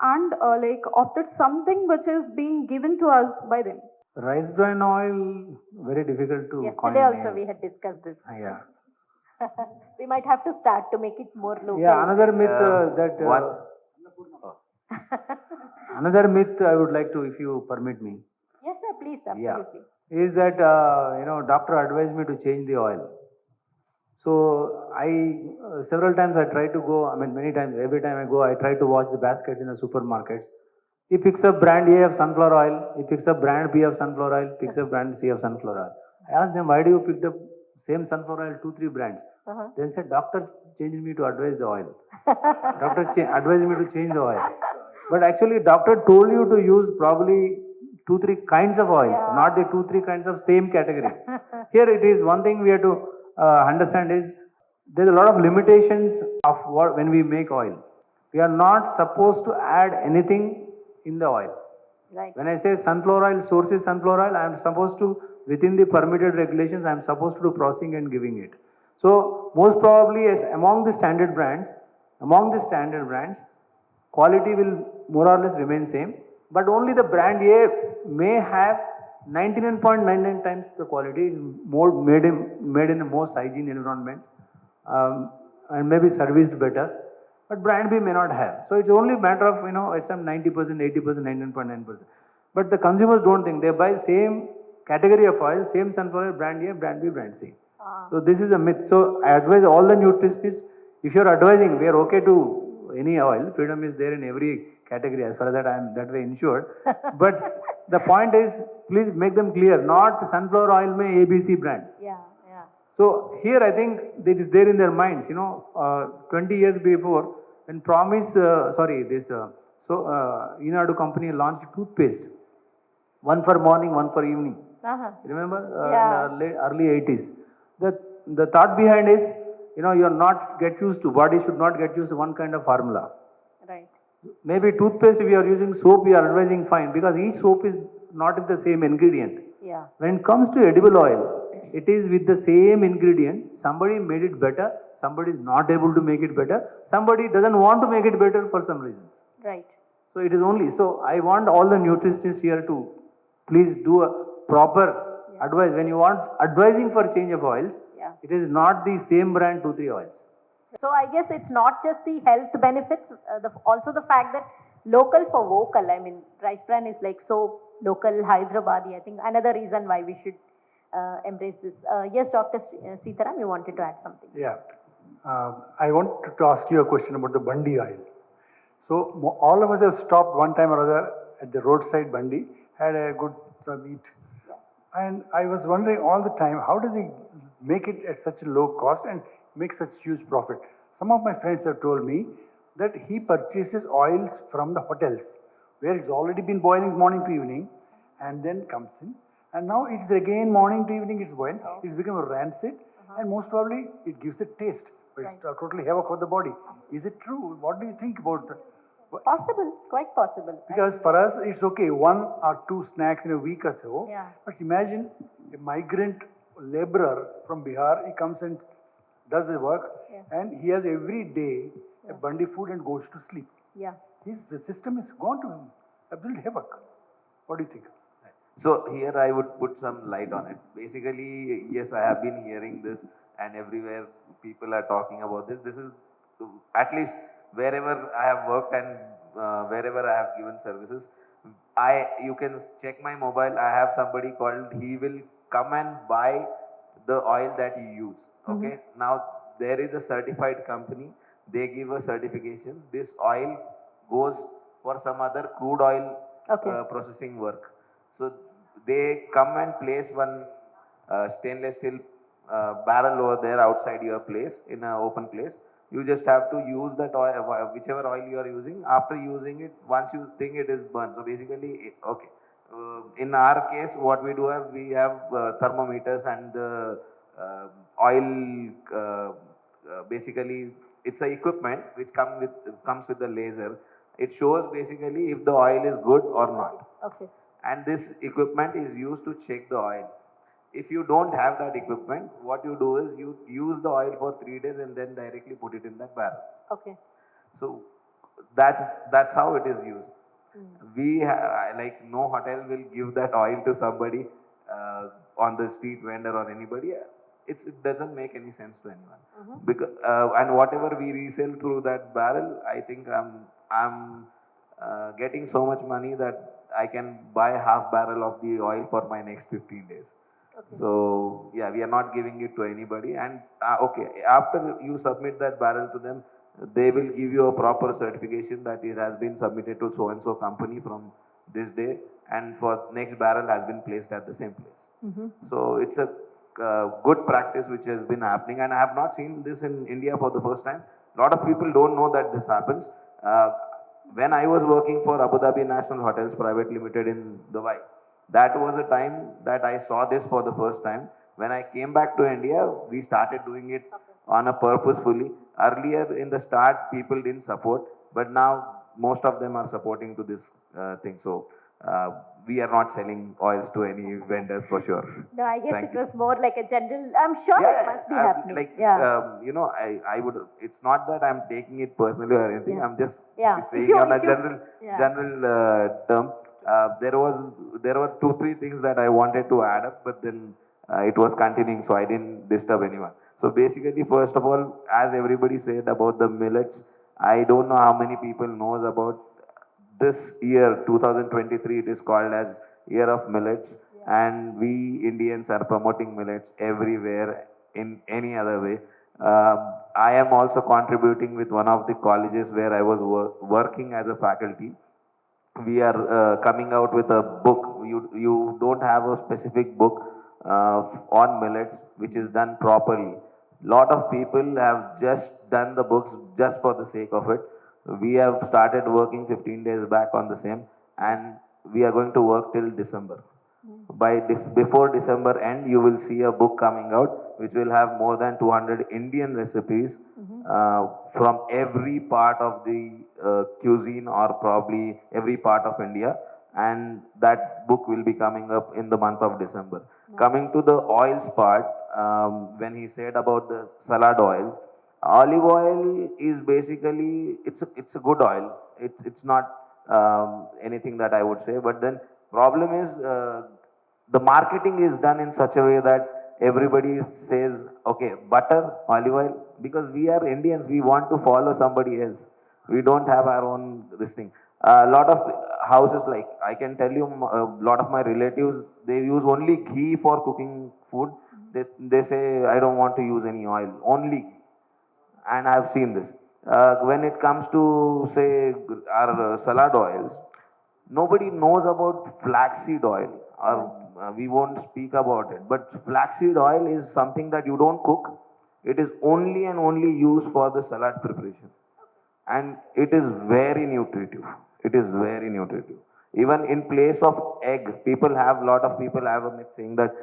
and like opted something which is being given to us by them. Rice bran oil, very difficult to coin Yesterday also name. we had discussed this. Yeah. We might have to start to make it more local. Yeah, another myth another myth I would like to, if you permit me. Yes, sir, please, absolutely. Yeah. Is that, doctor advised me to change the oil. So several times I try to go, many times, every time I go, I try to watch the baskets in the supermarkets. He picks up brand A of sunflower oil, he picks up brand B of sunflower oil, picks up brand C of sunflower oil. I asked them, why do you pick up same sunflower oil, 2-3 brands? Then said, doctor changed me to advise the oil. Doctor advised me to change the oil. But actually, doctor told you to use probably 2-3 kinds of oils, not the 2-3 kinds of same category. Here it is, one thing we have to understand is, there's a lot of limitations of when we make oil. We are not supposed to add anything in the oil. Right. When I say sunflower oil, source is sunflower oil, I am supposed to, within the permitted regulations, I am supposed to do processing and giving it. So most probably, as among the standard brands, quality will more or less remain same, but only the brand A may have 99.99 times the quality. It's more made in a most hygiene environments, and maybe serviced better. But brand B may not have. So it's only a matter of, it's some 90%, 80%, 99.9%. But the consumers don't think. They buy same category of oil, same sunflower oil, brand A, brand B, brand C. So this is a myth. So I advise all the nutritionists, if you're advising, we are okay to any oil. Freedom is there in every category as far as that I am that way insured. But the point is, please make them clear, not sunflower oil may ABC brand. Yeah. So here I think it is there in their minds, 20 years before, when Inadu company launched toothpaste, one for morning, one for evening. Remember? In the early 80s. The thought behind is, body should not get used to one kind of formula. Right. Maybe toothpaste, if you are using soap, you are advising fine, because each soap is not with the same ingredient. Yeah. When it comes to edible oil, it is with the same ingredient. Somebody made it better, somebody is not able to make it better, somebody doesn't want to make it better for some reasons. Right. So it is only, so I want all the nutritionists here to please do a proper advice. When you want advising for change of oils, it is not the same brand 2-3 oils. So I guess it's not just the health benefits, also the fact that local for vocal. Rice bran is like so local, Hyderabadi. I think another reason why we should embrace this. Yes, Dr. Sitaram, you wanted to add something. Yeah. I want to ask you a question about the Bandi oil. So all of us have stopped one time or other at the roadside Bandi, had a good eat. And I was wondering all the time, how does he make it at such a low cost and make such huge profit? Some of my friends have told me that he purchases oils from the hotels where it's already been boiling morning to evening and then comes in. And now it's again morning to evening it's boiled. It's become a rancid and most probably it gives a taste. But it's totally havoc for the body. Is it true? What do you think about that? Possible, quite possible. Because for us, it's okay, 1 or 2 snacks in a week or so. Yeah. But imagine a migrant laborer from Bihar, he comes and does his work, and he has every day a Bandi food and goes to sleep. Yeah. His system is gone to absolute havoc. What do you think? So here I would put some light on it. Basically, yes, I have been hearing this, and everywhere people are talking about this. This is, at least wherever I have worked and wherever I have given services, you can check my mobile. I have somebody called, he will come and buy the oil that you use. Okay. Now there is a certified company. They give a certification. This oil goes for some other crude oil processing work. So they come and place one stainless steel barrel over there outside your place, in an open place. You just have to use that oil, whichever oil you are using. After using it, once you think it is burnt. So basically, okay. In our case, what we do have, we have thermometers and the oil. Basically, it's a equipment which comes with the laser. It shows basically if the oil is good or not. Okay. and this equipment is used to check the oil. If you don't have that equipment, what you do is you use the oil for 3 days and then directly put it in that barrel. Okay. So that's how it is used. Like no hotel will give that oil to somebody on the street vendor or anybody. It doesn't make any sense to anyone. Because and whatever we resell through that barrel, I think I'm getting so much money that I can buy half barrel of the oil for my next 15 days. Okay. So yeah, we are not giving it to anybody. And okay, after you submit that barrel to them, they will give you a proper certification that it has been submitted to so and so company from this day, and for next barrel has been placed at the same place. So it's a good practice which has been happening, and I have not seen this in India for the first time. A lot of people don't know that this happens. When I was working for Abu Dhabi National Hotels Private Limited in Dubai, that was a time that I saw this for the first time. When I came back to India, we started doing it on a purposefully. Earlier in the start, people didn't support, but now most of them are supporting to this thing. So we are not selling oils to any vendors for sure. No, I guess Thank it you. was more like a general, I'm sure it must be happening. Like, Yeah. you know, I would, it's not that I'm taking it personally or anything. Yeah. I'm just Yeah. If saying you- on a if you- general, yeah. general term. There were 2-3 things that I wanted to add up, but then it was continuing, so I didn't disturb anyone. So basically, first of all, as everybody said about the millets, I don't know how many people knows about this year, 2023, it is called as Year of Millets, and we Indians are promoting millets everywhere in any other way. I am also contributing with one of the colleges where I was working as a faculty. We are coming out with a book. You don't have a specific book on millets which is done properly. Lot of people have just done the books just for the sake of it. We have started working 15 days back on the same, and we are going to work till December. Before December end, you will see a book coming out which will have more than 200 Indian recipes from every part of the cuisine or probably every part of India, and that book will be coming up in the month of December. Coming to the oils part, when he said about the salad oils, olive oil is basically it's a good oil. It's not anything that I would say, but then problem is the marketing is done in such a way that everybody says, okay, butter, olive oil, because we are Indians, we want to follow somebody else. We don't have our own this thing. A lot of houses, like I can tell you, a lot of my relatives, they use only ghee for cooking food. They say, I don't want to use any oil, only ghee. And I have seen this. When it comes to, say, our salad oils, nobody knows about flaxseed oil, or we won't speak about it. But flaxseed oil is something that you don't cook. It is only and only used for the salad preparation. And it is very nutritive. It is very nutritive. Even in place of egg, lot of people have a myth saying that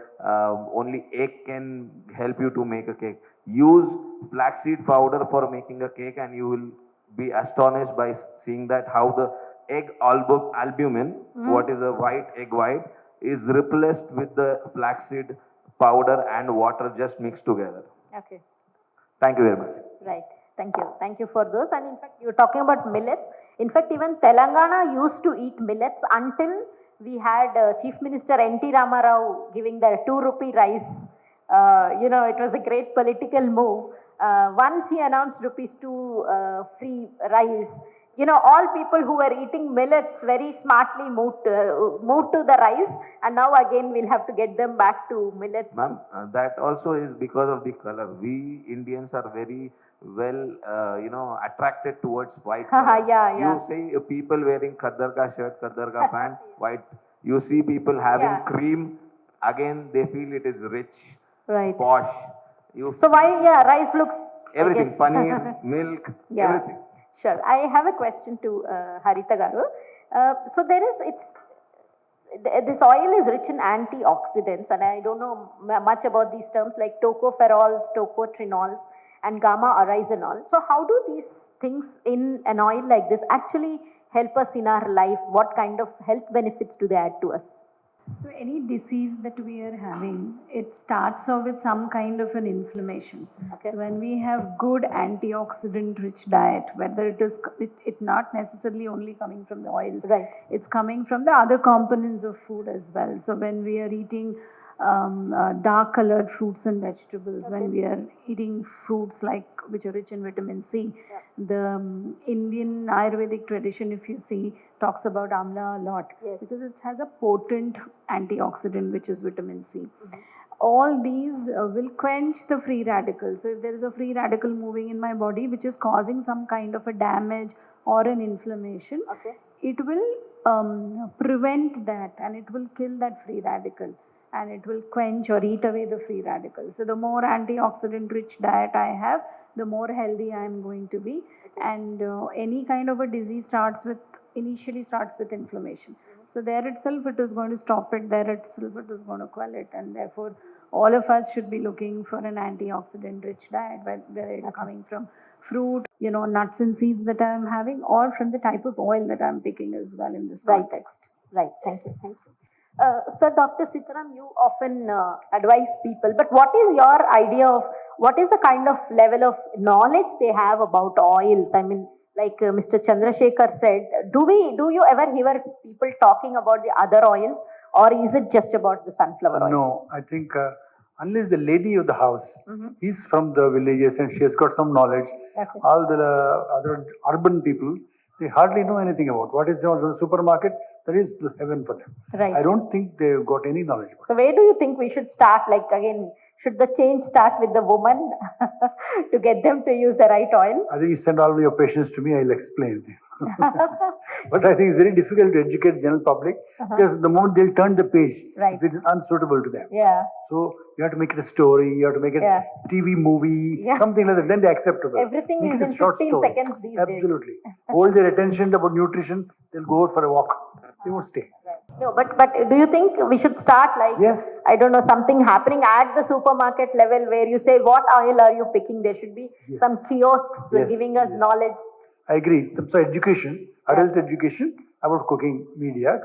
only egg can help you to make a cake. Use flaxseed powder for making a cake, and you will be astonished by seeing that how the egg albumin, what is a white egg white, is replaced with the flaxseed powder and water just mixed together. Okay. Thank you very much. Right. Thank you. Thank you for those. And in fact, you're talking about millets. In fact, even Telangana used to eat millets until we had Chief Minister N.T. Ramarao giving the 2 rupee rice. It was a great political move. Once he announced rupees 2 free rice, all people who were eating millets very smartly moved to the rice, and now again we'll have to get them back to millets. Ma'am, that also is because of the color. We Indians are very well, attracted towards white color. Yeah. You see people wearing khadar ka shirt, khadar ka pant, white. You see people having cream. Again, they feel it is rich, posh. So why, rice looks... Everything, paneer, milk, everything. Sure. I have a question to Harita Garu. So this oil is rich in antioxidants, and I don't know much about these terms like tocopherols, tocotrienols, and gamma oryzanol. So how do these things in an oil like this actually help us in our life? What kind of health benefits do they add to us? So any disease that we are having, it starts off with some kind of an inflammation. Okay. So when we have good antioxidant rich diet, whether it not necessarily only coming from the oils, Right. it's coming from the other components of food as well. So when we are eating dark colored fruits and vegetables, when we are eating fruits which are rich in vitamin C, the Indian Ayurvedic tradition, if you see, talks about amla a lot, because it has a potent antioxidant which is vitamin C. All these will quench the free radicals. So if there is a free radical moving in my body which is causing some kind of a damage or an inflammation, it will prevent that, and it will kill that free radical, and it will quench or eat away the free radicals. So the more antioxidant rich diet I have, the more healthy I am going to be. And any kind of a disease initially starts with inflammation. So there itself it is going to stop it, there itself it is going to quell it, and therefore all of us should be looking for an antioxidant rich diet, whether it's coming from fruit, nuts and seeds that I am having, or from the type of oil that I am picking as well in this context. Right, thank you. Sir, Dr. Sitaram, you often advise people, but what is your idea of what is the kind of level of knowledge they have about oils? I mean, like Mr. Chandrasekhar said, do you ever hear people talking about the other oils, or is it just about the sunflower oil? No, I think unless the lady of the house is from the villages and she has got some knowledge, all the other urban people, they hardly know anything about what is the supermarket. That is heaven for them. Right. I don't think they've got any knowledge about it. So where do you think we should start? Like again, should the change start with the woman to get them to use the right oil? I think you send all your patients to me, I'll explain. But I think it's very difficult to educate the general public because the moment they'll turn the page, if it is unsuitable to them. Yeah. So you have to make it a story, you have to make it a TV movie, something like that, then they're acceptable. Everything make is it a in short 15 story. seconds these days. Absolutely. Hold their attention about nutrition, they'll go out for a walk. They won't stay. No, but do you think we should start like, yes, I don't know, something happening at the supermarket level where you say, what oil are you picking? There should be some kiosks giving us knowledge. I agree. So education, adult education about cooking media.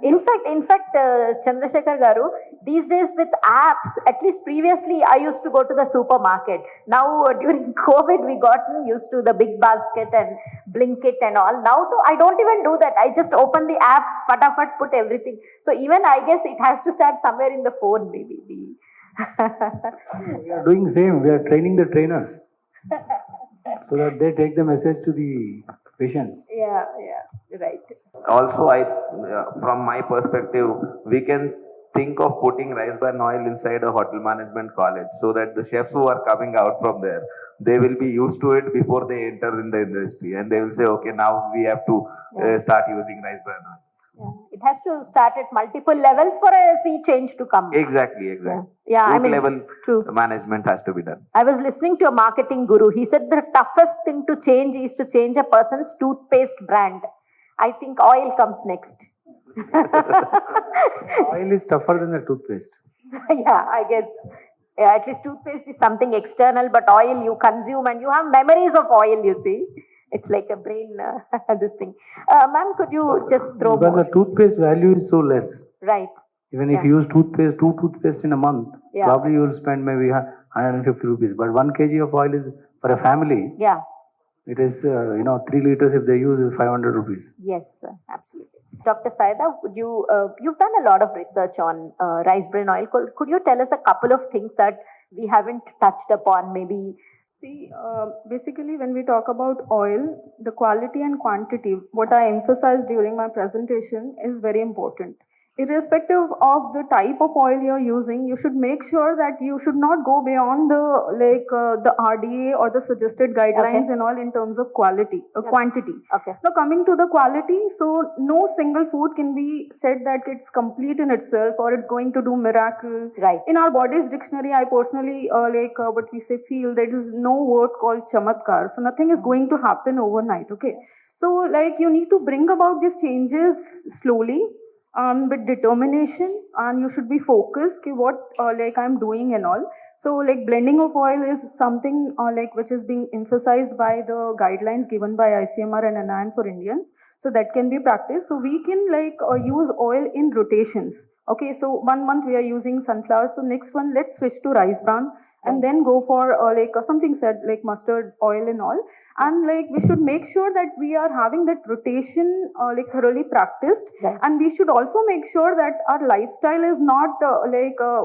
In fact, Chandrasekhar Garu, these days with apps, at least previously I used to go to the supermarket. Now during COVID, we got used to the big basket and Blinkit and all. Now though, I don't even do that. I just open the app, fatafat, put everything. So even I guess it has to start somewhere in the phone maybe. We are doing same. We are training the trainers so that they take the message to the patients. Yeah, right. Also, from my perspective, we can think of putting rice bran oil inside a hotel management college so that the chefs who are coming out from there, they will be used to it before they enter in the industry, and they will say, okay, now we have to start using rice bran oil. It has to start at multiple levels for a sea change to come. Exactly. Yeah, I mean, level true. Management has to be done. I was listening to a marketing guru. He said the toughest thing to change is to change a person's toothpaste brand. I think oil comes next. Oil is tougher than the toothpaste. Yeah, I guess. Yeah, at least toothpaste is something external, but oil you consume and you have memories of oil, you see. It's like a brain, this thing. Ma'am, could you just throw because more? the toothpaste value is so less. Right. Even if you use two toothpaste in a month, probably you will spend maybe 150 rupees. But 1 kg of oil is for a family. Yeah. It is, 3 liters if they use is 500 rupees. Yes, absolutely. Dr. Saida, would you, you've done a lot of research on rice bran oil. Could you tell us a couple of things that we haven't touched upon, maybe? See, basically when we talk about oil, the quality and quantity, what I emphasized during my presentation is very important. Irrespective of the type of oil you're using, you should make sure that you should not go beyond the RDA or the suggested guidelines and all in terms of quality, quantity. Okay. Now coming to the quality, so no single food can be said that it's complete in itself or it's going to do miracle. Right. In our body's dictionary, I personally what we say feel there is no word called chamatkar. So nothing is going to happen overnight. Okay. So like you need to bring about these changes slowly. with determination, and you should be focused ki what like I'm doing and all. So like blending of oil is something like which is being emphasized by the guidelines given by ICMR and ANAN for Indians. So that can be practiced. So we can like use oil in rotations. Okay, so 1 month we are using sunflower. So next one, let's switch to rice bran, and then go for like something said like mustard oil and all. And like we should make sure that we are having that rotation like thoroughly practiced. And we should also make sure that our lifestyle is not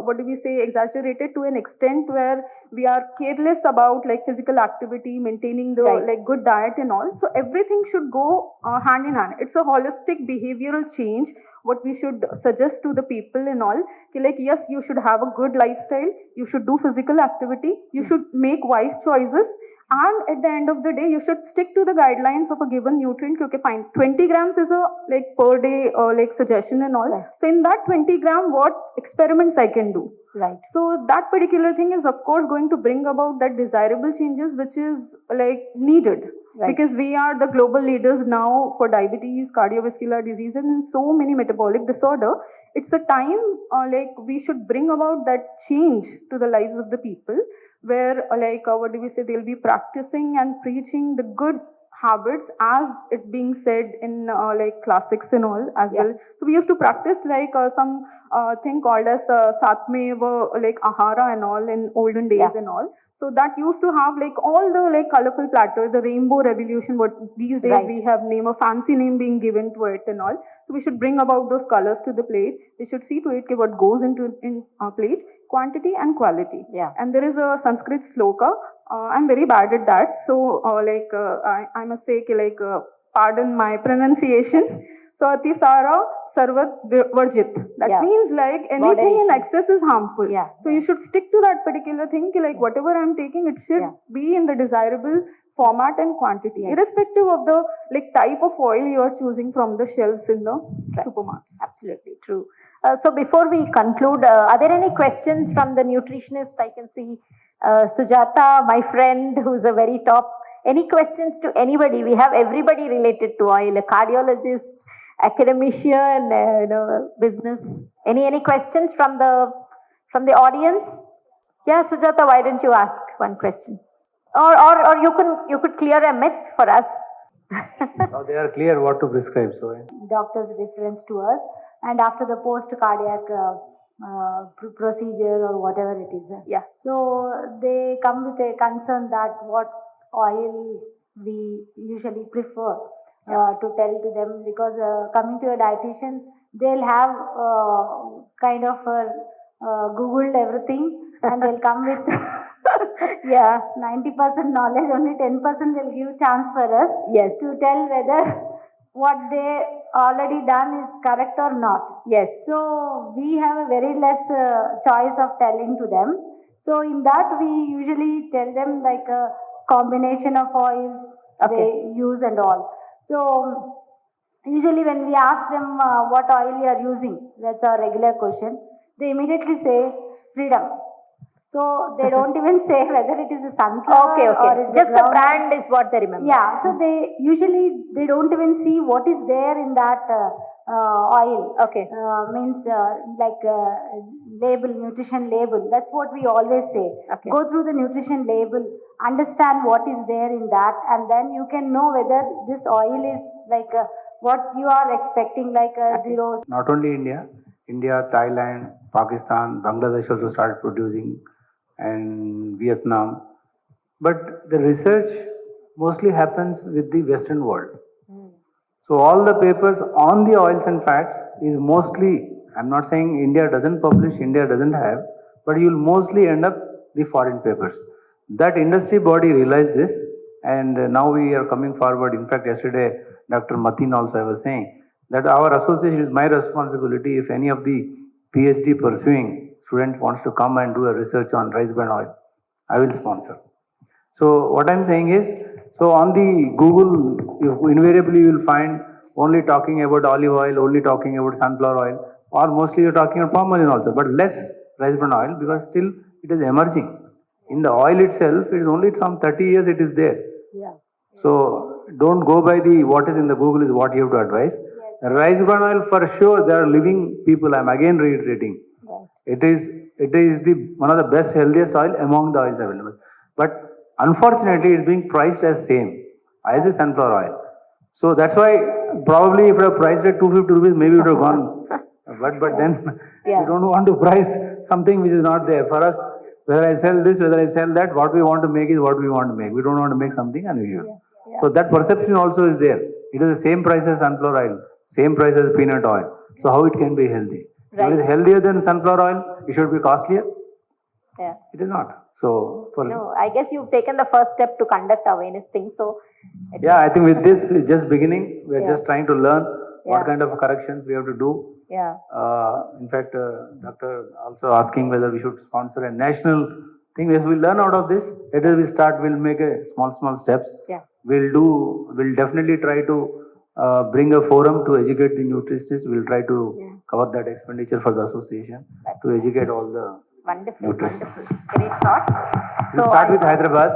what do we say, exaggerated to an extent where we are careless about like physical activity, maintaining the like good diet and all. So everything should go hand in hand. It's a holistic behavioral change what we should suggest to the people and all. Ki like yes, you should have a good lifestyle, you should do physical activity, you should make wise choices, and at the end of the day you should stick to the guidelines of a given nutrient. Okay, fine, 20 grams is a like per day like suggestion and all. So in that 20 gram, what experiments I can do? So that particular thing is of course going to bring about that desirable changes which is like needed. Because we are the global leaders now for diabetes, cardiovascular diseases, and so many metabolic disorder. It's a time like we should bring about that change to the lives of the people, where like what do we say, they'll be practicing and preaching the good habits as it's being said in like classics and all as well. So we used to practice like some thing called as satmeva like ahara and all in olden days and all. So that used to have like all the like colorful platter, the rainbow revolution, what these days we have name, a fancy name being given to it and all. So we should bring about those colors to the plate. We should see to it what goes into in plate, quantity and quality. And there is a Sanskrit sloka. I'm very bad at that. So I must say like pardon my pronunciation. So Atisara Sarvat Varjit. That means like anything in excess is harmful. So you should stick to that particular thing. Like whatever I'm taking, it should be in the desirable format and quantity, irrespective of the like type of oil you are choosing from the shelves in the supermarkets. Absolutely true. So before we conclude, are there any questions from the nutritionist? I can see Sujata, my friend, who's a very top. Any questions to anybody? We have everybody related to oil, a cardiologist, academician, business. Any questions from the audience? Yeah, Sujata, why don't you ask one question? Or you could clear a myth for us. So they are clear what to prescribe. So Doctor's reference to us, and after the post cardiac procedure or whatever it is. So they come with a concern that what oil we usually prefer to tell to them, because coming to a dietitian, they'll have kind of Googled everything and they'll come with 90% knowledge, only 10% they'll give chance for us to tell whether what they already done is correct or not. So we have a very less choice of telling to them. So in that we usually tell them like a combination of oils they use and all. So usually when we ask them what oil you are using, that's our regular question, they immediately say freedom. So they don't even say whether it is a sunflower or it's just the brand is what they remember. So they usually they don't even see what is there in that oil. Means like label, nutrition label. That's what we always say. Go through the nutrition label, understand what is there in that, and then you can know whether this oil is like what you are expecting, like zero. not only India, Thailand, Pakistan, Bangladesh also started producing, and Vietnam. But the research mostly happens with the Western world. So all the papers on the oils and fats is mostly, I'm not saying India doesn't publish, India doesn't have, but you'll mostly end up the foreign papers. That industry body realized this, and now we are coming forward. In fact, yesterday, Dr. Mateen also I was saying that our association is my responsibility. If any of the PhD pursuing student wants to come and do a research on rice bran oil, I will sponsor. So what I'm saying is, so on the Google, invariably you will find only talking about olive oil, only talking about sunflower oil, or mostly you're talking about palm oil also, but less rice bran oil, because still it is emerging. In the oil itself, it is only from 30 years it is there. So don't go by the what is in the Google is what you have to advise. Rice bran oil for sure, they are living people. I'm again reiterating. Right. It is the one of the best, healthiest oil among the oils available. But unfortunately, it's being priced as same as the sunflower oil. So that's why probably if it were priced at 250 rupees, maybe it would have gone. But then Yeah. we don't want to price something which is not there. For us, whether I sell this, whether I sell that, what we want to make is what we want to make. We don't want to make something unusual. Yeah. So that perception also is there. It is the same price as sunflower oil, same price as peanut oil. So how it can be healthy? Right. If it is healthier than sunflower oil, it should be costlier. Yeah. It is not. So No, I guess you've taken the first step to conduct awareness thing. So yeah, I think with this is just beginning. We are Yeah. just trying to learn what Yeah. kind of corrections we have to do. yeah, In fact, Doctor also asking whether we should sponsor a national thing. As we learn out of this, later we start, we'll make a small steps. yeah. We'll definitely try to bring a forum to educate the nutritionists. We'll try to Yeah. cover that expenditure for the association That's to educate all the Wonderful, nutritionists. wonderful. Great thought. We'll start with Hyderabad.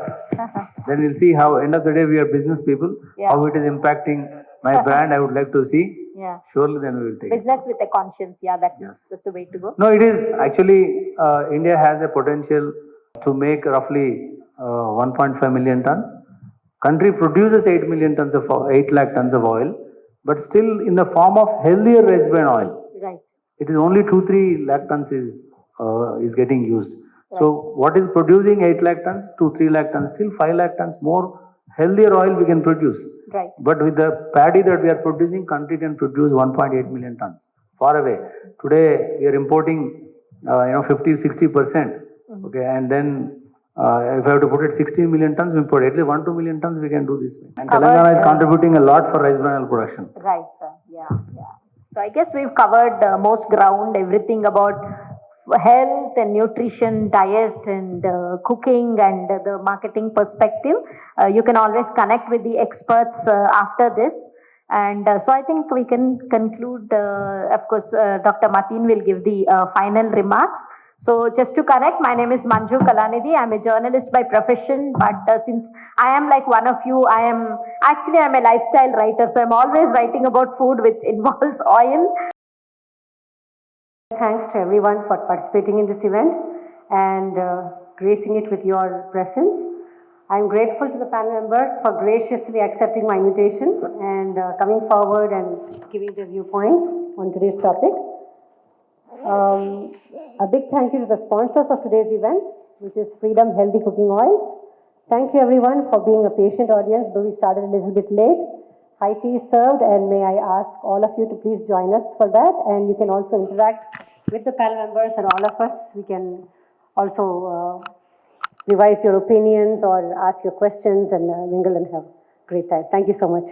Then we'll see how, end of the day, we are business people, Yeah. how it is impacting my brand. I would like to see. Yeah. Surely then we will take it. Business with a conscience. Yeah, that's Yes. that's the way to go. No, it is actually, India has a potential to make roughly 1.5 million tons. Country produces 8 million tons of 8 lakh tons of oil, but still in the form of healthier rice bran oil. Right. It is only 2-3 lakh tons is getting used. So what is producing 8 lakh tons, 2-3 lakh tons, still 5 lakh tons more healthier oil we can produce. Right. But with the paddy that we are producing, country can produce 1.8 million tons. Far away. Today we are importing 50-60%. Okay, and then if I have to put it 16 million tons, we import at least 1-2 million tons we can do this way. And Telangana is contributing a lot for rice bran oil production. Right, sir. Yeah, yeah. So I guess we've covered most ground, everything about health and nutrition, diet and cooking and the marketing perspective. You can always connect with the experts after this. And so I think we can conclude, of course, Dr. Mateen will give the final remarks. So just to correct, my name is Manju Kalanidhi. I'm a journalist by profession, but since I am like one of you, I'm a lifestyle writer. So I'm always writing about food which involves oil. Thanks to everyone for participating in this event and gracing it with your presence. I'm grateful to the panel members for graciously accepting my invitation and coming forward and giving their viewpoints on today's topic. A big thank you to the sponsors of today's event, which is Freedom Healthy Cooking Oils. Thank you everyone for being a patient audience, though we started a little bit late. High tea is served, and may I ask all of you to please join us for that. And you can also interact with the panel members and all of us. We can also revise your opinions or ask your questions and mingle and have a great time. Thank you so much.